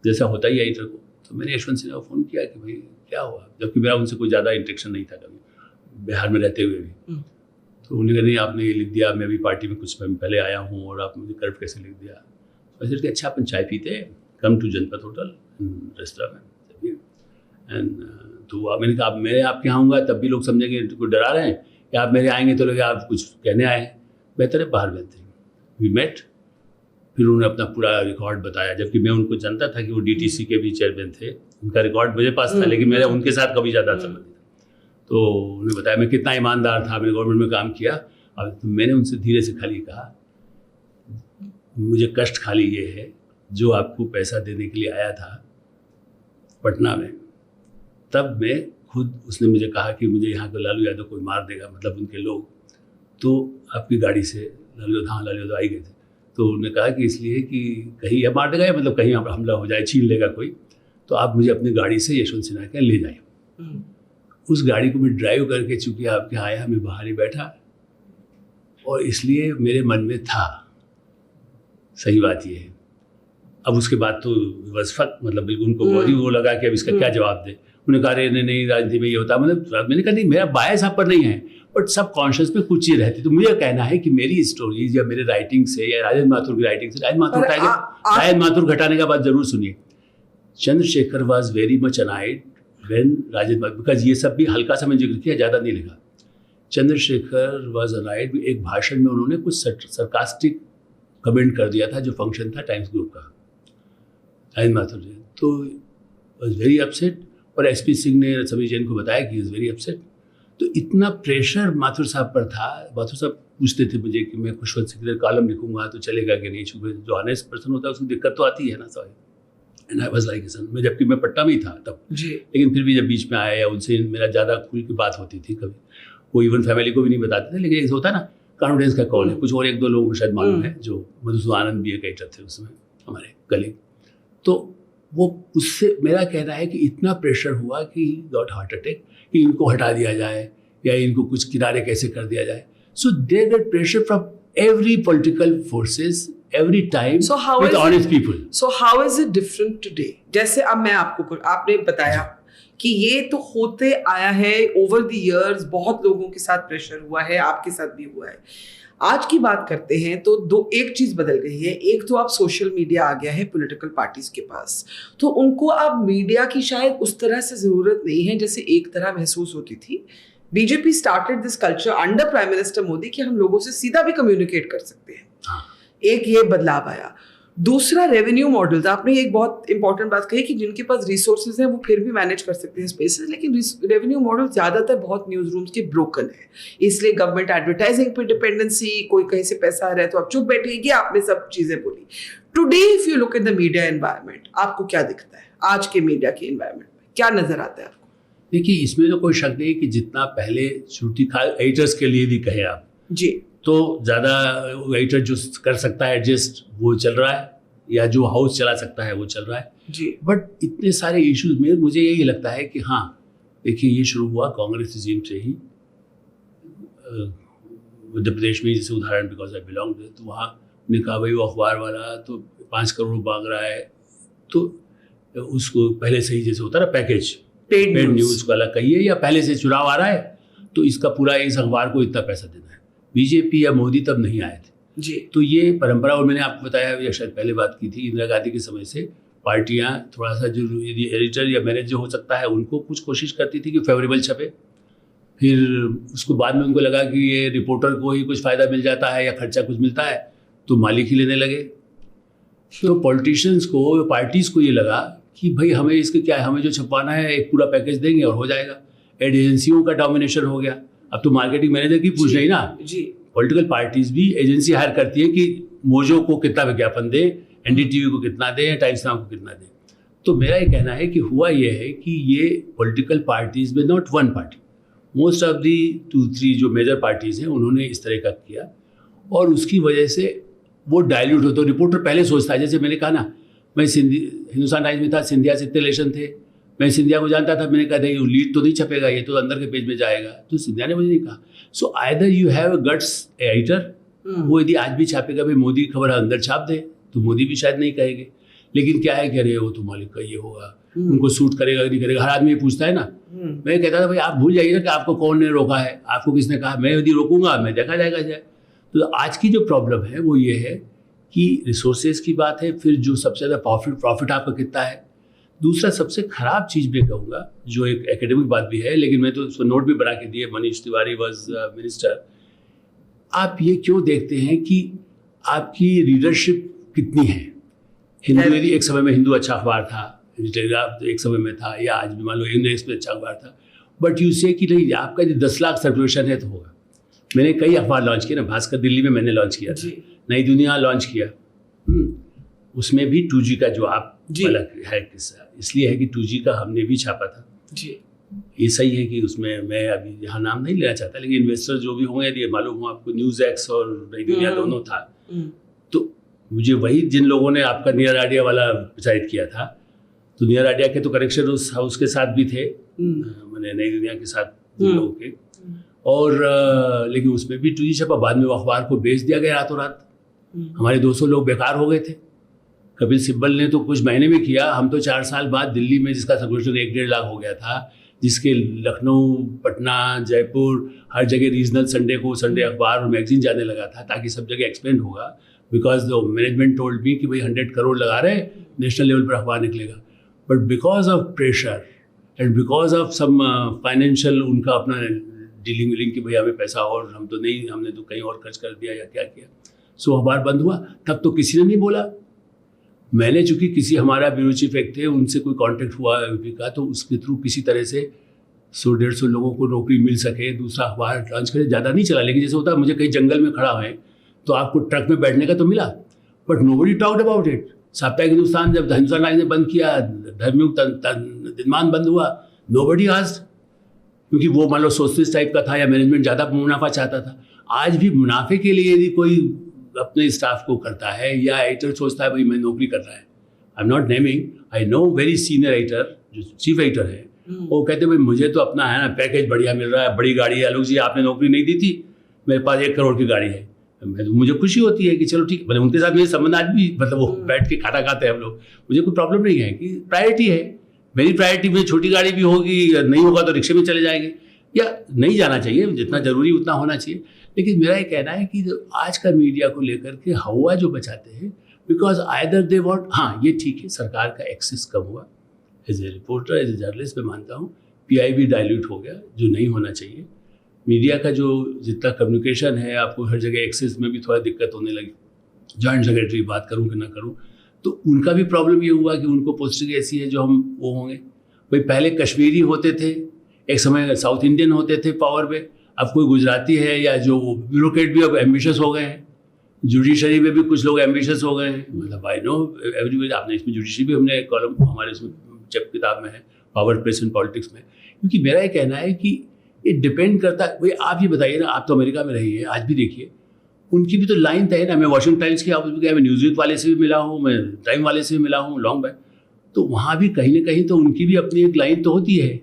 जैसा होता ही है एडिटर को। तो मैंने यशवंत सिन्हा को फ़ोन किया कि भाई क्या हुआ, जबकि मेरा उनसे कोई ज़्यादा इंटरेक्शन नहीं था कभी बिहार में रहते हुए भी। तो उन्होंने कहा नहीं आपने ये लिख दिया, मैं अभी पार्टी में कुछ समय पहले आया हूँ और आप मुझे करप्ट कैसे लिख दिया। तो ऐसे अच्छा अपन चाय पीते हैं, कम टू जनपद होटल रेस्टोरेंट में, एंड तो मैंने कहा मैं आपके यहाँ आऊँगा तब भी लोग समझेंगे कोई डरा रहे हैं, या आप मेरे आएंगे तो लगे आप कुछ कहने आए, बेहतर है बाहर मिलते हैं। वी मेट, फिर उन्होंने अपना पूरा रिकॉर्ड बताया, जबकि मैं उनको जानता था कि वो DTC के भी चेयरमैन थे, उनका रिकॉर्ड मेरे पास था, लेकिन मेरा उनके साथ कभी ज़्यादा संबंध नहीं था। तो उन्होंने बताया मैं कितना ईमानदार था, मैंने गवर्नमेंट में काम किया। और तो मैंने उनसे धीरे से खाली कहा, मुझे कष्ट खाली ये है, जो आपको पैसा देने के लिए आया था पटना में, तब मैं खुद, उसने मुझे कहा कि मुझे यहाँ को लालू यादव कोई मार देगा, मतलब उनके लोग, तो आपकी गाड़ी से लालू यादव आई गए थे। तो उन्होंने कहा कि इसलिए कि कहीं यह मार देगा, या मतलब कहीं हमला हो जाए, छीन लेगा कोई, तो आप मुझे अपनी गाड़ी से यशवंत सिन्हा के ले जाइए। उस गाड़ी को मैं ड्राइव करके चूँकि आपके आया, मैं बाहर ही बैठा, और इसलिए मेरे मन में था, सही बात ये है। अब उसके बाद तो वसफत, मतलब बिल्कुल उनको बहुत ही वो लगा कि अब इसका क्या जवाब दे। उन्होंने कहा अरे नहीं राजनीति में ये होता, मतलब मैंने कहा नहीं, मेरा बायस आप पर नहीं है, बट सब कॉन्शियस में कुछ ही रहती। तो मुझे कहना है कि मेरी स्टोरीज या मेरे राइटिंग से, या राजेंद्र माथुर की राइटिंग से, राजेंद्र माथुर घटाने का बात जरूर सुनिए। Chandrashekhar was very much annoyed when Rajendra Mathur, because ये सब भी हल्का सा मैंने जिक्र किया, ज़्यादा नहीं लिखा। चंद्रशेखर वॉज अनाइड, एक भाषण में उन्होंने कुछ सरकास्टिक कमेंट कर दिया था, जो फंक्शन था टाइम्स ग्रुप का, राजेंद्र माथुर ने, तो वॉज वेरी अपसेट। और SP सिंह ने सभी जैन को बताया कि इज़ वेरी अपसेट। तो इतना प्रेशर माथुर साहब पर था। माथुर साहब पूछते थे मुझे कि मैं खुशवंत सिंह के कॉलम लिखूंगा तो चलेगा कि नहीं, चूँकि जो ऑनेस्ट पर्सन होता है उसको दिक्कत तो आती है ना sorry. And I was like son, मैं जबकि मैं पट्टा में ही था तब जी, लेकिन फिर भी जब बीच में आया या उनसे मेरा ज़्यादा खुल की बात होती थी, कभी वो इवन फैमिली को भी नहीं बताते थे, लेकिन ऐसा होता है ना, कॉन्फिडेंस का कॉल है। कुछ और 1-2 लोगों को शायद मालूम है, जो मधुसूदन भी एक एडिटर थे उसमें, हमारे कलीग। तो वो उससे मेरा कहना है कि इतना प्रेशर हुआ कि गॉट हार्ट अटैक, कि इनको हटा दिया जाए या इनको कुछ किनारे कैसे कर दिया जाए। So there got pressure from every political forces every time with honest people. So how is it different today? जैसे अब मैं आपने बताया कि ये तो होते आया है ओवर द इयर्स, बहुत लोगों के साथ प्रेशर हुआ है, आपके साथ भी हुआ है। आज की बात करते हैं तो एक चीज बदल गई है। एक तो आप सोशल मीडिया आ गया है पॉलिटिकल पार्टीज के पास, तो उनको अब मीडिया की शायद उस तरह से जरूरत नहीं है जैसे एक तरह महसूस होती थी। BJP started this culture under prime minister Modi कि हम लोगों से सीधा भी कम्युनिकेट कर सकते हैं। एक ये बदलाव आया। दूसरा रेवेन्यू मॉडल्स, आपने एक बहुत इंपॉर्टेंट बात कही कि जिनके पास रिसोर्सेज हैं वो फिर भी मैनेज कर सकते हैं स्पेसेस, लेकिन रेवेन्यू मॉडल ज़्यादातर बहुत न्यूज़ रूम्स के ब्रोकन है। इसलिए गवर्नमेंट एडवर्टाइजिंग पे डिपेंडेंसी, कोई कहीं से पैसा आ रहा है तो आप चुप बैठिए, आपने सब चीज़ें बोली। Today if you look at the media environment, आपको क्या दिखता है आज के मीडिया के एनवायरनमेंट में, क्या नजर आता है आपको? देखिए, इसमें तो कोई शक नहीं कि जितना पहले छुट्टी एडिटर्स के लिए भी कहे आप जी, तो ज़्यादा एडिटर जो कर सकता है एडजस्ट वो चल रहा है, या जो हाउस चला सकता है वो चल रहा है जी। बट इतने सारे इश्यूज में मुझे यही लगता है कि हाँ, देखिए ये शुरू हुआ कांग्रेस रिजीम से ही। मध्य प्रदेश में जैसे उदाहरण, बिकॉज आई बिलोंग, तो वहाँ उन्हें कहा भाई वो अखबार वाला तो 5 करोड़ मांग रहा है, तो उसको पहले से ही जैसे होता है ना पैकेज, पेड न्यूज़ को अलग कहिए, या पहले से चुनाव आ रहा है तो इसका पूरा इस अखबार को इतना पैसा देना है। बीजेपी या मोदी तब नहीं आए थे जी। तो ये परंपरा, और मैंने आपको बताया या शायद पहले बात की थी, इंदिरा गांधी के समय से पार्टियां थोड़ा सा जो यदि एडिटर या मैनेजर हो सकता है उनको कुछ कोशिश करती थी कि फेवरेबल छपे, फिर उसको बाद में उनको लगा कि ये रिपोर्टर को ही कुछ फ़ायदा मिल जाता है या खर्चा कुछ मिलता है तो मालिक ही लेने लगे। तो पॉलिटिशियंस को, पार्टीज़ को ये लगा कि भाई हमें इसके क्या है, हमें जो छपवाना है एक पूरा पैकेज देंगे और हो जाएगा। एड एजेंसियों का डोमिनेशन हो गया, अब तो मार्केटिंग मैनेजर की पूछ रही ना जी। पॉलिटिकल पार्टीज भी एजेंसी हायर करती है कि मोजो को कितना विज्ञापन दें, एनडीटीवी को कितना दें, टाइम्स नाउ को कितना दें। तो मेरा ये कहना है कि हुआ ये है कि ये पॉलिटिकल पार्टीज में, not one party, most of the 2-3 जो मेजर पार्टीज हैं उन्होंने इस तरह का किया, और उसकी वजह से वो डायल्यूट होता है। रिपोर्टर पहले सोचता है, जैसे मैंने कहा ना, मैं हिंदुस्तान टाइम्स में था, सिंधिया से इतने रिलेशन थे, मैं सिंधिया को जानता था, मैंने कहा नहीं लीड तो नहीं छपेगा, ये तो अंदर के पेज में जाएगा, तो सिंधिया ने मुझे नहीं कहा। So either you have a guts editor, वो यदि आज भी छापेगा भाई मोदी की खबर अंदर छाप दे, तो मोदी भी शायद नहीं कहेंगे, लेकिन क्या है कह रहे हो तो मालिक का ये होगा, उनको सूट करेगा नहीं करेगा, हर आदमी पूछता है ना। मैं कहता था भाई आप भूल जाइए ना कि आपको कौन ने रोका है, आपको किसने कहा, मैं यदि रोकूंगा मैं देखा जाएगा जाए। तो आज की जो प्रॉब्लम है वो ये है कि रिसोर्सेज की बात है, फिर जो सबसे ज़्यादा प्रॉफिट आपका कितना है। दूसरा सबसे ख़राब चीज़ मैं कहूँगा, जो एक एकेडमिक बात भी है, लेकिन मैं तो उसको नोट भी बना के दिए, मनीष तिवारी वॉज मिनिस्टर, आप ये क्यों देखते हैं कि आपकी रीडरशिप कितनी है। हिंदू, यदि एक समय में हिंदू अच्छा अखबार था, टेलीग्राफ एक समय में था, या आज भी मान लो इंडिया एक्सप्रेस अच्छा अखबार था, बट यू से कि नहीं आपका जो 10 लाख सर्कुलेशन है तो होगा। मैंने कई अखबार लॉन्च किए ना, भास्कर दिल्ली में मैंने लॉन्च किया था, नई दुनिया लॉन्च किया, उसमें भी 2G का जो आप अलग है किस्सा, इसलिए है कि 2G का हमने भी छापा था जी। ये सही है कि उसमें मैं अभी यहाँ नाम नहीं लेना चाहता, लेकिन इन्वेस्टर जो भी होंगे ये मालूम हो आपको, न्यूज़ एक्स और नई दुनिया दोनों था। तो मुझे वही जिन लोगों ने आपका नियर आइडिया वाला प्रचारित किया था, तो नियर आइडिया के तो कनेक्शन उस हाउस के साथ भी थे, मैंने नई दुनिया के साथ लोगों के, और लेकिन उसमें भी 2G छपा, बाद में वो अखबार को बेच दिया गया रातों रात। हमारे 200 लोग बेकार हो गए थे। कपिल सिब्बल ने तो कुछ महीने में किया, हम तो 4 साल बाद दिल्ली में जिसका सर्कुलेशन 1-1.5 लाख हो गया था, जिसके लखनऊ, पटना, जयपुर, हर जगह रीजनल संडे को संडे अखबार और मैगजीन जाने लगा था, ताकि सब जगह एक्सपेंड होगा, because the management told me कि भाई 100 करोड़ लगा रहे हैं, नेशनल लेवल पर अखबार निकलेगा। But because of pressure and because of some financial उनका अपना डीलिंग विलिंग कि भाई हमें पैसा और हम तो नहीं, हमने तो कहीं और खर्च कर दिया या क्या किया, सो अखबार बंद हुआ। तब तो किसी ने नहीं बोला। मैंने चूँकि किसी हमारा ब्यूरो चीफ एक थे, उनसे कोई कांटेक्ट हुआ यूपी का, तो उसके थ्रू किसी तरह से 100-150 लोगों को नौकरी मिल सके, दूसरा अखबार लॉन्च करे। ज़्यादा नहीं चला, लेकिन जैसे होता है मुझे कहीं जंगल में खड़ा है तो आपको ट्रक में बैठने का तो मिला, but nobody talked about it. साप्ताहिक हिंदुस्तान, जब हिंदुस्तान टाइम्स ने बंद किया, धर्मयुक्त दिनमान बंद हुआ, नोबडी आस्क्ड, क्योंकि वो मान लो सोशलिस्ट टाइप का था या मैनेजमेंट ज़्यादा मुनाफा चाहता था। आज भी मुनाफे के लिए यदि कोई अपने स्टाफ को करता है या एडिटर सोचता है भाई मैं नौकरी कर रहा है, आई am not naming, I know very senior editor जो चीफ एडिटर है, वो कहते भाई मुझे तो अपना है ना पैकेज बढ़िया मिल रहा है, बड़ी गाड़ी है, आलोक जी आपने नौकरी नहीं दी थी, मेरे पास 1 करोड़ की गाड़ी है, मुझे खुशी होती है कि चलो ठीक, मतलब उनके साथ मेरे संबंध आज भी, मतलब वो बैठ के खाना खाते हैं हम लोग, मुझे कोई प्रॉब्लम नहीं है कि प्रायोरिटी है, मेरी प्रायोरिटी में छोटी गाड़ी भी होगी, नहीं होगा तो रिक्शे में चले जाएंगे, या नहीं जाना चाहिए, जितना ज़रूरी उतना होना चाहिए। लेकिन मेरा ये कहना है कि जो आज का मीडिया को लेकर के हवा जो बचाते हैं, बिकॉज आइदर दे वांट, हाँ ये ठीक है सरकार का एक्सेस कम हुआ, as a reporter as a journalist मैं मानता हूँ, पीआई भी डाइल्यूट हो गया जो नहीं होना चाहिए। मीडिया का जो जितना कम्युनिकेशन है, आपको हर जगह एक्सेस में भी थोड़ा दिक्कत होने लगी। जॉइंट सेक्रेटरी बात करूँ कि ना करूँ, तो उनका भी प्रॉब्लम ये हुआ कि उनको पोस्टिंग ऐसी है जो हम वो होंगे। भाई पहले कश्मीरी होते थे, एक समय साउथ इंडियन होते थे पावर पे, अब कोई गुजराती है या जो ब्यूरोक्रेट भी अब एम्बिशियस हो गए हैं। जुडिशरी में भी कुछ लोग एम्बिशियस हो गए हैं, मतलब आई नो एवरीवेयर। आपने इसमें जुडिशरी भी हमने कॉलम हमारे इसमें जब किताब में है, पावर प्रेस एंड पॉलिटिक्स में। क्योंकि मेरा ये कहना है कि ये डिपेंड करता है। भाई आप ये बताइए ना, आप तो अमेरिका में रही है, आज भी देखिए उनकी भी तो लाइन तय है ना। मैं वॉशिंगटन टाइम्स की ऑफिस में गया, मैं न्यूज़वीक वाले से भी मिला हूँ, मैं टाइम वाले से भी मिला हूँ लॉन्ग बैक, तो वहाँ भी कहीं ना कहीं तो उनकी भी अपनी एक लाइन तो होती है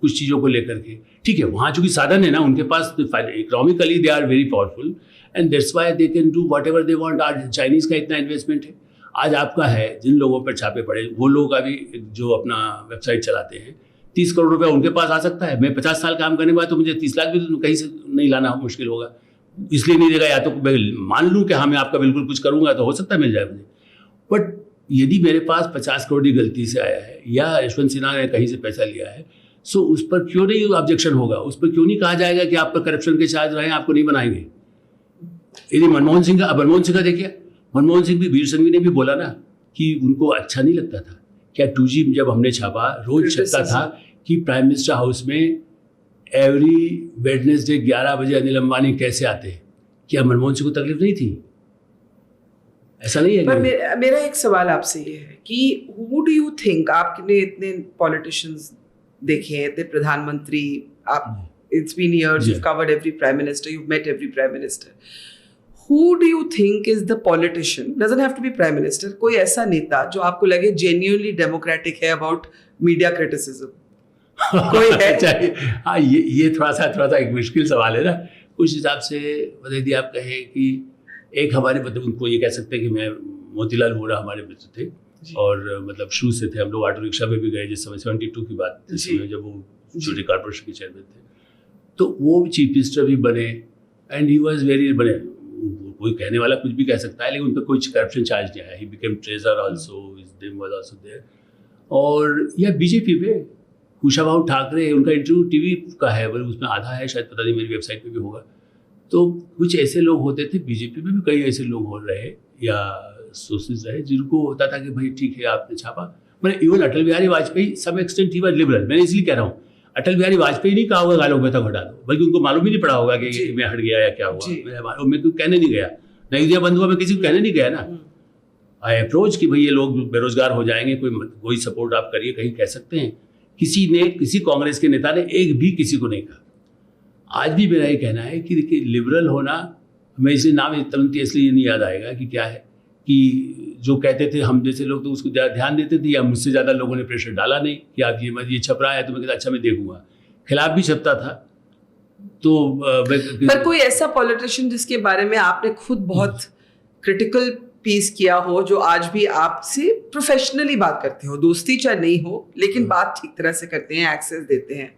कुछ चीज़ों को लेकर के। ठीक है, वहाँ चूँकि साधन है ना उनके पास, economically they are very powerful and that's why they can do whatever they want. आज चाइनीज़ का इतना इन्वेस्टमेंट है, आज आपका है जिन लोगों पर छापे पड़े, वो लोग अभी जो अपना वेबसाइट चलाते हैं, 30 करोड़ रुपया उनके पास आ सकता है। मैं 50 साल काम करने के बाद तो मुझे 30 लाख भी तो कहीं से नहीं लाना मुश्किल होगा, इसलिए नहीं देगा। या तो मैं मान लूँ कि हाँ मैं आपका बिल्कुल कुछ करूँगा तो हो सकता है मिल जाए मुझे। बट यदि मेरे पास 50 करोड़ की गलती से आया है या यशवंत सिन्हा ने कहीं से पैसा लिया है, सो उस पर क्यों नहीं ऑब्जेक्शन होगा? उस पर क्यों नहीं कहा जाएगा कि आप पर करप्शन के चार्ज रहे, आपको नहीं बनाएंगे? यदि मनमोहन सिंह का देखिए, मनमोहन सिंह भी, वीर संघवी ने भी बोला ना कि उनको अच्छा नहीं लगता था। क्या 2G जब हमने छापा, रोज छपता था कि प्राइम मिनिस्टर हाउस में एवरी वेडनेसडे 11 बजे अनिल अंबानी कैसे आते हैं। क्या मनमोहन सिंह को तकलीफ नहीं थी? ऐसा नहीं है। पर मेरा एक सवाल आपसे ये है कि हु डू यू थिंक, आपने इतने पॉलिटिशियंस देखे हैं, इतने प्रधानमंत्री, आप it's been years, you've covered every prime minister, you've met every prime minister. Who do you think is the politician, doesn't have to be prime minister, कोई ऐसा नेता जो आपको लगे genuinely democratic है about media criticism? कोई है? हाँ, ये थोड़ा सा एक मुश्किल सवाल है ना। उस हिसाब से यदि आप कहें कि एक हमारे, मतलब उनको ये कह सकते हैं कि मैं, मोतीलाल वोरा हमारे मित्र थे और मतलब शुरू से थे। हम लोग ऑटो रिक्शा में भी गए जिस समय 72 की बात, जिस समय जब वो छोटे कॉर्पोरेशन के चेयरमैन थे, तो वो चीफ मिनिस्टर भी बने एंड ही वाज वेरी बने। कोई कहने वाला कुछ भी कह सकता है, लेकिन उन पर कोई करप्शन चार्ज नहीं आया। He became treasurer also, his name was also there. और या बीजेपी पे कुशाभाऊ ठाकरे, उनका इंटरव्यू टीवी का है, उसमें आधा है शायद, पता नहीं, मेरी वेबसाइट पे भी होगा। तो कुछ ऐसे लोग होते थे, बीजेपी में भी कई ऐसे लोग हो रहे या सोर्सेज रहे जिनको होता था कि भाई ठीक है आपने छापा। मैंने even Atal Bihari Vajpayee some extent he was liberal. मैंने इसलिए कह रहा हूँ, अटल बिहारी वाजपेयी नहीं कहा होगा गालों में तक हटा दो, बल्कि उनको मालूम ही नहीं पड़ा होगा कि मैं हट गया या क्या हुआ। मैं क्यों कहने नहीं गया, नहीं दिया बंद हुआ, मैं किसी को कहने नहीं गया ना। आई अप्रोच कि भाई ये लोग बेरोजगार हो जाएंगे, कोई सपोर्ट आप करिए, कहीं कह सकते हैं। किसी कांग्रेस के नेता ने एक भी किसी को नहीं कहा। आज भी मेरा ये कहना है कि देखिए लिबरल होना, मैं इसलिए नाम इसलिए नहीं याद आएगा कि क्या है, कि जो कहते थे हम जैसे लोग तो उसको ज़्यादा ध्यान देते थे, या मुझसे ज़्यादा लोगों ने प्रेशर डाला नहीं कि आप ये छप रहा है, तो मैं कहता अच्छा मैं देखूंगा, खिलाफ भी छपता था। तो पर कोई ऐसा पॉलिटिशियन जिसके बारे में आपने खुद बहुत क्रिटिकल पीस किया हो, जो आज भी आपसे प्रोफेशनली बात करते हो, दोस्ती चाहे नहीं हो लेकिन बात ठीक तरह से करते हैं, एक्सेस देते हैं,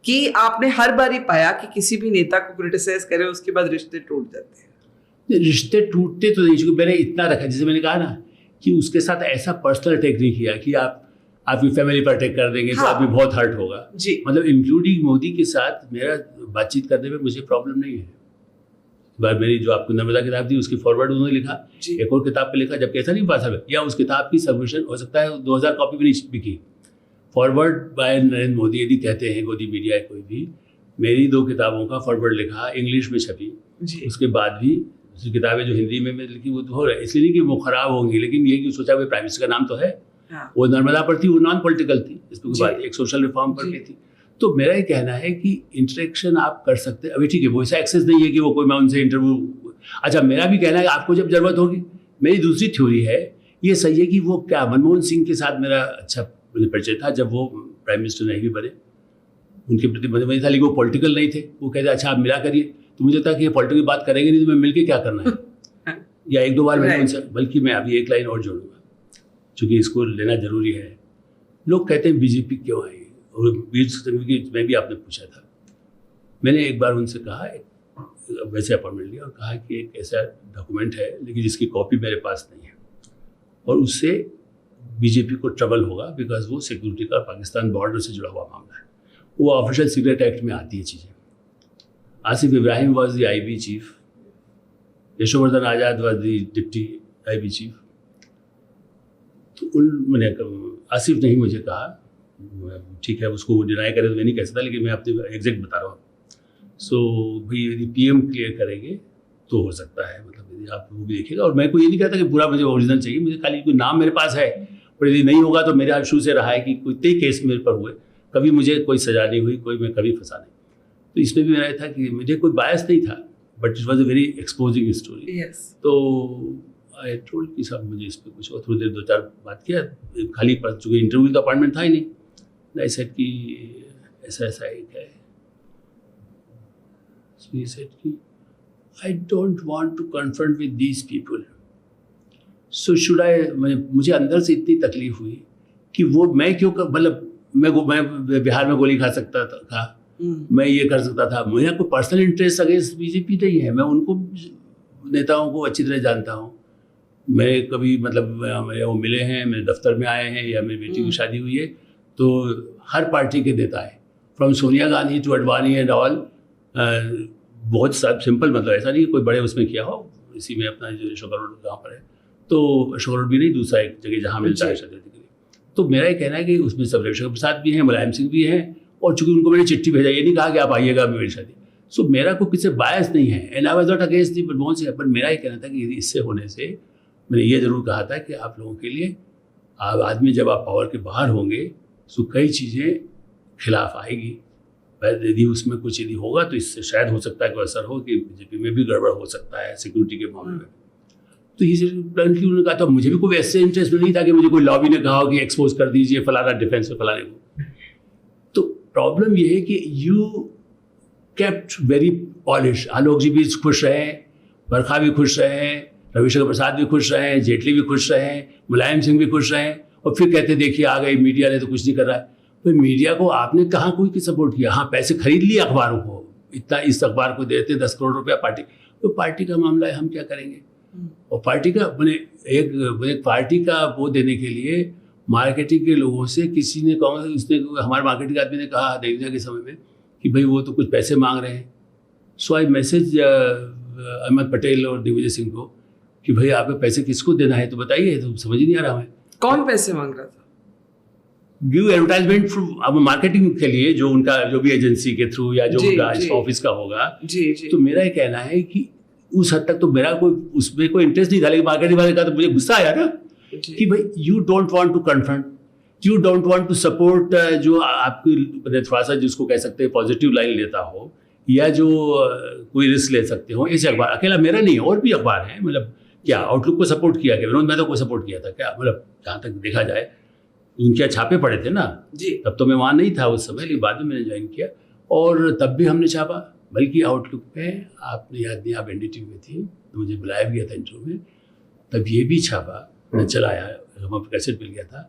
कि आपने हर बार ही पाया कि किसी भी नेता को क्रिटिसाइज करे उसके बाद रिश्ते टूट जाते हैं? रिश्ते टूटते तो नहीं, क्योंकि मैंने इतना रखा, जैसे मैंने कहा ना कि उसके साथ ऐसा पर्सनल अटैक नहीं किया कि आपकी फैमिली पर अटैक कर देंगे। हाँ। तो आदमी बहुत हर्ट होगा जी। मतलब इंक्लूडिंग मोदी के साथ मेरा बातचीत करने में मुझे प्रॉब्लम नहीं है। बार मेरी जो आपको नर्मदा किताब थी उसकी फॉरवर्ड उन्होंने लिखा, एक और किताब पे लिखा, जबकि ऐसा नहीं पास है, या उस किताब की सबमिशन हो सकता है 2000 कॉपी भी नहीं बिकी। फॉरवर्ड बाय नरेंद्र मोदी यदि कहते हैं गोदी मीडिया कोई भी, मेरी 2 किताबों का फॉरवर्ड लिखा, इंग्लिश में छपी, उसके बाद भी किताबें जो हिंदी में लिखी वो तो हो रहा है, इसलिए नहीं कि वो खराब होंगी, लेकिन ये कि सोचा भाई प्राइम मिनिस्टर का नाम तो है। हाँ। वो नर्मदा पर थी, वो नॉन पॉलिटिकल थी, इस पर बात एक सोशल रिफॉर्म पर भी थी। तो मेरा ये कहना है कि इंटरेक्शन आप कर सकते हैं। अभी ठीक है वो ऐसा एक्सेस नहीं है कि वो कोई मैं उनसे इंटरव्यू, अच्छा मेरा भी कहना है कि आपको जब जरूरत होगी, मेरी दूसरी थ्योरी है, ये सही है कि वो क्या मनमोहन सिंह के साथ मेरा अच्छा परिचय था जब वो प्राइम मिनिस्टर नहीं भी बने, उनके प्रति मजबूरी था, लेकिन वो पॉलिटिकल नहीं थे। वो कहते अच्छा आप मिला करिए, तो मुझे लगता कि ये पॉलिटिकल बात करेंगे नहीं तो मैं मिलके क्या करना है। या 1-2 बार मैंने उनसे, बल्कि मैं अभी एक लाइन और जोड़ूंगा क्योंकि इसको लेना जरूरी है। लोग कहते हैं बीजेपी क्यों आई, और वीर संघवी की मैं भी आपने पूछा था, मैंने एक बार उनसे कहा वैसे अपॉइंटमेंट लिया और कहा कि एक ऐसा डॉक्यूमेंट है लेकिन जिसकी कॉपी मेरे पास नहीं है और उससे बीजेपी को ट्रबल होगा बिकॉज वो सिक्योरिटी का पाकिस्तान बॉर्डर से जुड़ा हुआ मामला है, वो ऑफिशियल सीक्रेट एक्ट में आती है चीज़ें। Asif Ibrahim was the IB chief, Yashovardhan Azad was the deputy IB chief. तो मैंने आसिफ ने ही मुझे कहा, ठीक है उसको वो डिनाई करे तो मैं नहीं कह सकता लेकिन मैं अपने एग्जैक्ट बता रहा हूँ। सो भाई यदि PM क्लियर करेंगे तो हो सकता है, मतलब यदि आप वो भी देखिएगा। और मैं कोई ये नहीं कहता कि पूरा मुझे ओरिजिनल चाहिए, मुझे खाली कोई नाम मेरे पास है, पर यदि नहीं होगा तो मेरे शुरू से रहा है कि कोई कई केस मेरे पर हुए, कभी मुझे कोई सजा नहीं हुई, कोई मैं कभी फंसा नहीं। तो इसमें भी मेरा था कि मुझे कोई बायस नहीं था, but it was a very exposing story. तो आई टोल्ड कि साहब मुझे इस पर कुछ और, थोड़ी देर 2-4 बात किया, खाली पर चूँकि इंटरव्यू का अपॉइंटमेंट था ही नहीं, आई सेड कि ऐसा ऐसा एक है। So he said कि I don't want to confront with these people. So should I, मुझे अंदर से इतनी तकलीफ हुई कि वो मैं क्यों, मतलब मैं बिहार में गोली खा सकता था, मैं ये कर सकता था, मेरा कोई पर्सनल इंटरेस्ट अगेंस्ट बीजेपी नहीं है, मैं उनको नेताओं को अच्छी तरह जानता हूँ। मैं कभी मतलब वो मिले हैं, मेरे दफ्तर में आए हैं या मेरी बेटी की शादी हुई है, तो हर पार्टी के नेता है, from Sonia Gandhi to Advani and all. बहुत सिंपल, मतलब ऐसा नहीं कोई बड़े उसमें किया हो, इसी में अपना जो अशोक रोड जहाँ पर है, तो अशोक रोड भी नहीं, दूसरा एक जगह जहाँ मिलता है शादी के लिए। तो मेरा ये कहना है कि उसमें सब रविशंकर प्रसाद भी हैं, मुलायम सिंह भी हैं, और चूंकि उनको मैंने चिट्ठी भेजा, ये नहीं कहा कि आप आइएगा मेरी शादी। सो मेरा कोई किसी बायस नहीं है, and I was not against the Manmohan Singh, पर मेरा ये कहना था कि इससे होने से मैंने ये ज़रूर कहा था कि आप लोगों के लिए आदमी जब आप पावर के बाहर होंगे तो कई चीज़ें खिलाफ आएगी, यदि उसमें कुछ यदि होगा तो इससे शायद हो सकता है कोई असर हो कि बीजेपी में भी गड़बड़ हो सकता है सिक्योरिटी के मामले में। तो ये ब्लंटली उन्होंने कहा था, मुझे भी कोई ऐसे इंटरेस्ट नहीं था कि मुझे कोई लॉबी ने कहा हो कि एक्सपोज कर दीजिए फलाना डिफेंस में फलाने को। तो प्रॉब्लम ये है कि यू केप्ट वेरी पॉलिश। आलोक जी भी खुश रहे, बरखा भी खुश रहे, रविशंकर प्रसाद भी खुश रहे, जेटली भी खुश रहे, मुलायम सिंह भी खुश रहे, और फिर कहते देखिए आ गई मीडिया ने तो कुछ नहीं कर रहा है। तो मीडिया को आपने कहाँ कोई की सपोर्ट किया? हाँ, पैसे खरीद लिए अखबारों को, इतना इस अखबार को देते 10 करोड़ रुपया पार्टी, तो पार्टी का मामला है, हम क्या करेंगे? और पार्टी का मैंने एक पार्टी का वो देने के लिए मार्केटिंग के लोगों से किसी ने कहा, उसने हमारे मार्केटिंग आदमी ने कहा देखने के समय में कि भाई वो तो कुछ पैसे मांग रहे हैं। सो आई मैसेज अहमद पटेल और दिग्विजय सिंह को कि भाई आपके पैसे किसको देना है तो बताइए, तो समझ ही नहीं आ रहा हमें कौन पैसे मांग रहा था। गिव एडवर्टाइजमेंट अब मार्केटिंग के लिए, जो उनका जो भी एजेंसी के थ्रू या जो उनका ऑफिस का होगा। जी। तो मेरा ये कहना है कि उस हद तक तो मेरा कोई उसमें कोई इंटरेस्ट नहीं था, लेकिन मार्केटिंग वाले का तो मुझे गुस्सा आया ना कि भाई you don't want to confront, you don't want to support जो आपकी थोड़ा सा जिसको कह सकते हैं पॉजिटिव लाइन लेता हो या जो कोई रिस्क ले सकते हो। ऐसे अखबार अकेला मेरा नहीं, और भी अखबार हैं, मतलब क्या आउटलुक को सपोर्ट किया क्या, विनोद मेहता को सपोर्ट किया था क्या, मतलब जहाँ तक देखा जाए उनके छापे पड़े थे ना जी। तब तो मैं वहाँ नहीं था उस समय, लेकिन बाद में मैंने ज्वाइन किया और तब भी हमने छापा। बल्कि आउटलुक पे आपने याद नहीं, आप NDTV में थी तो मुझे बुलाया गया था इंटरव्यू में, तब ये भी छापा, मैं चला आया, हमें कैसेट मिल गया था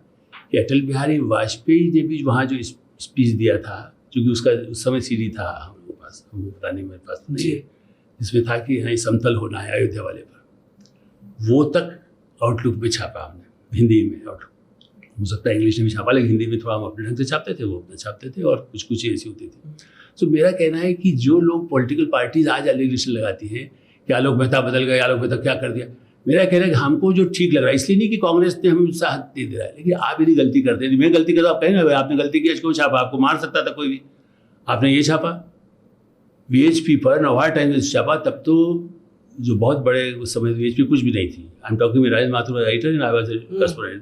कि अटल बिहारी वाजपेयी ने भी वहाँ जो स्पीच दिया था, क्योंकि उसका उस समय CD था हम लोगों के पास, हमको पता नहीं, मेरे पास तो नहीं है, जिसमें था कि हाँ समतल होना है अयोध्या वाले पर, वो तक आउटलुक में छापा हमने हिंदी में। आउटलुक हो सकता है इंग्लिश में भी छापा, लेकिन हिंदी में थोड़ा हम अपने ढंग से छापते थे, वो अपने छापते थे, और कुछ कुछ ऐसी होती थी। तो मेरा कहना है कि जो लोग पॉलिटिकल पार्टीज आज एलिगेशन लगाती हैं कि आलोक मेहता बदल गए, आलोक मेहता क्या कर दिया, मेरा कहना है कि हमको जो ठीक लग रहा है, इसलिए नहीं कि कांग्रेस ने हमें साथ दे दे रहा है, लेकिन आप यदि गलती करते हैं, मैं गलती करता आप कहें ना आपने गलती किया, इसको छापा, आपको मार सकता था कोई भी, आपने ये छापा VHP पर नवार टाइम्स छापा, तब तो जो बहुत बड़े उस समय VHP कुछ भी नहीं थी। I am talking Rajesh Mathur writer and I was correspondent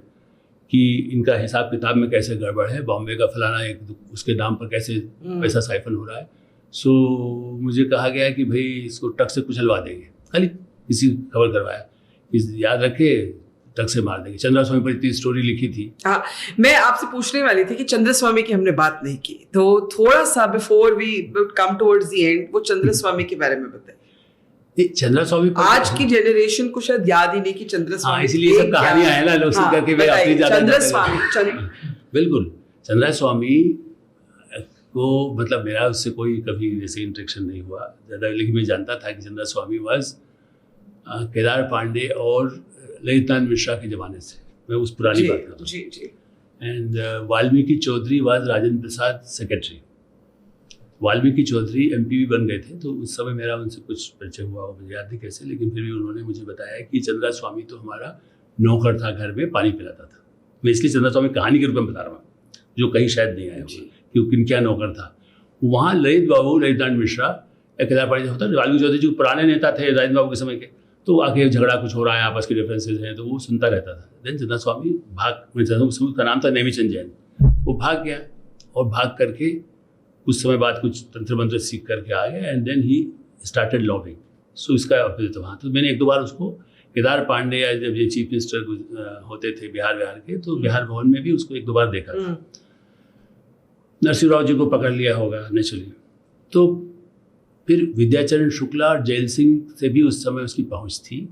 कि इनका हिसाब किताब में कैसे गड़बड़ है, बॉम्बे का फलाना एक उसके नाम पर कैसे पैसा साइफन हो रहा है। सो मुझे कहा गया कि भाई इसको ट्रक से कुचलवा देंगे, खाली किसी खबर करवाया, याद रखे ट्रक से मार देंगे। चंद्रा स्वामी पर इतनी स्टोरी लिखी थी। हाँ, मैं आपसे पूछने वाली थी कि चंद्र स्वामी की हमने बात नहीं की, तो थोड़ा सा before we come towards the end वो चंद्र स्वामी के बारे में बताइए। चंद्रा स्वामी आज की जनरेशन को शायद याद ही नहीं कि चंद्र स्वामी, इसलिए सब कहानियां हैं ना लोग करके वे अपनी चंद्र स्वामी बिल्कुल। चंद्रा स्वामी को मतलब मेरा उससे कोई कभी ऐसे इंटरेक्शन नहीं हुआ ज़्यादा, लेकिन मैं जानता था कि चंद्रा स्वामी वाज केदार पांडे और ललितनाथ मिश्रा के ज़माने से, मैं उस पुरानी बात कर रहा हूँ। जी जी। And Valmiki Chaudhary was Rajendra Prasad secretary. Valmiki Chaudhary MP बन गए थे, तो उस समय मेरा उनसे कुछ परिचय हुआ, मुझे याद नहीं कैसे, लेकिन फिर भी उन्होंने मुझे बताया कि चंद्रा स्वामी तो हमारा नौकर था, घर में पानी पिलाता था। मैं इसलिए चंद्रा स्वामी कहानी के रूप में बता रहा हूँ, जो कहीं शायद नहीं आया होगा कि वो किन क्या नौकर था। वहाँ ललित बाबू, ललितनाथ मिश्रा या केदार पांडे होता है, वाल्मीकि चौधरी जो पुराने नेता थे राजेंद्र बाबू के समय के, तो आगे झगड़ा कुछ हो रहा है, आपस के डिफरेंसेस हैं, तो वो सुनता रहता था। देन चंद्रा स्वामी उसका नाम था नेमीचंद जैन, वो भाग गया और भाग करके कुछ समय बाद कुछ तंत्र मंत्र सीख करके आ गया, and then he started lobbying. So इसका अपोजिट वहाँ, तो मैंने एक दो बार उसको, केदार पांडे या जब ये चीफ मिनिस्टर होते थे बिहार के, तो बिहार भवन में भी उसको एक दो बार देखा था। नरसिंह राव जी को पकड़ लिया होगा नेचुरली। तो फिर विद्याचरण शुक्ला और जैल सिंह से भी उस समय उसकी पहुंच थी,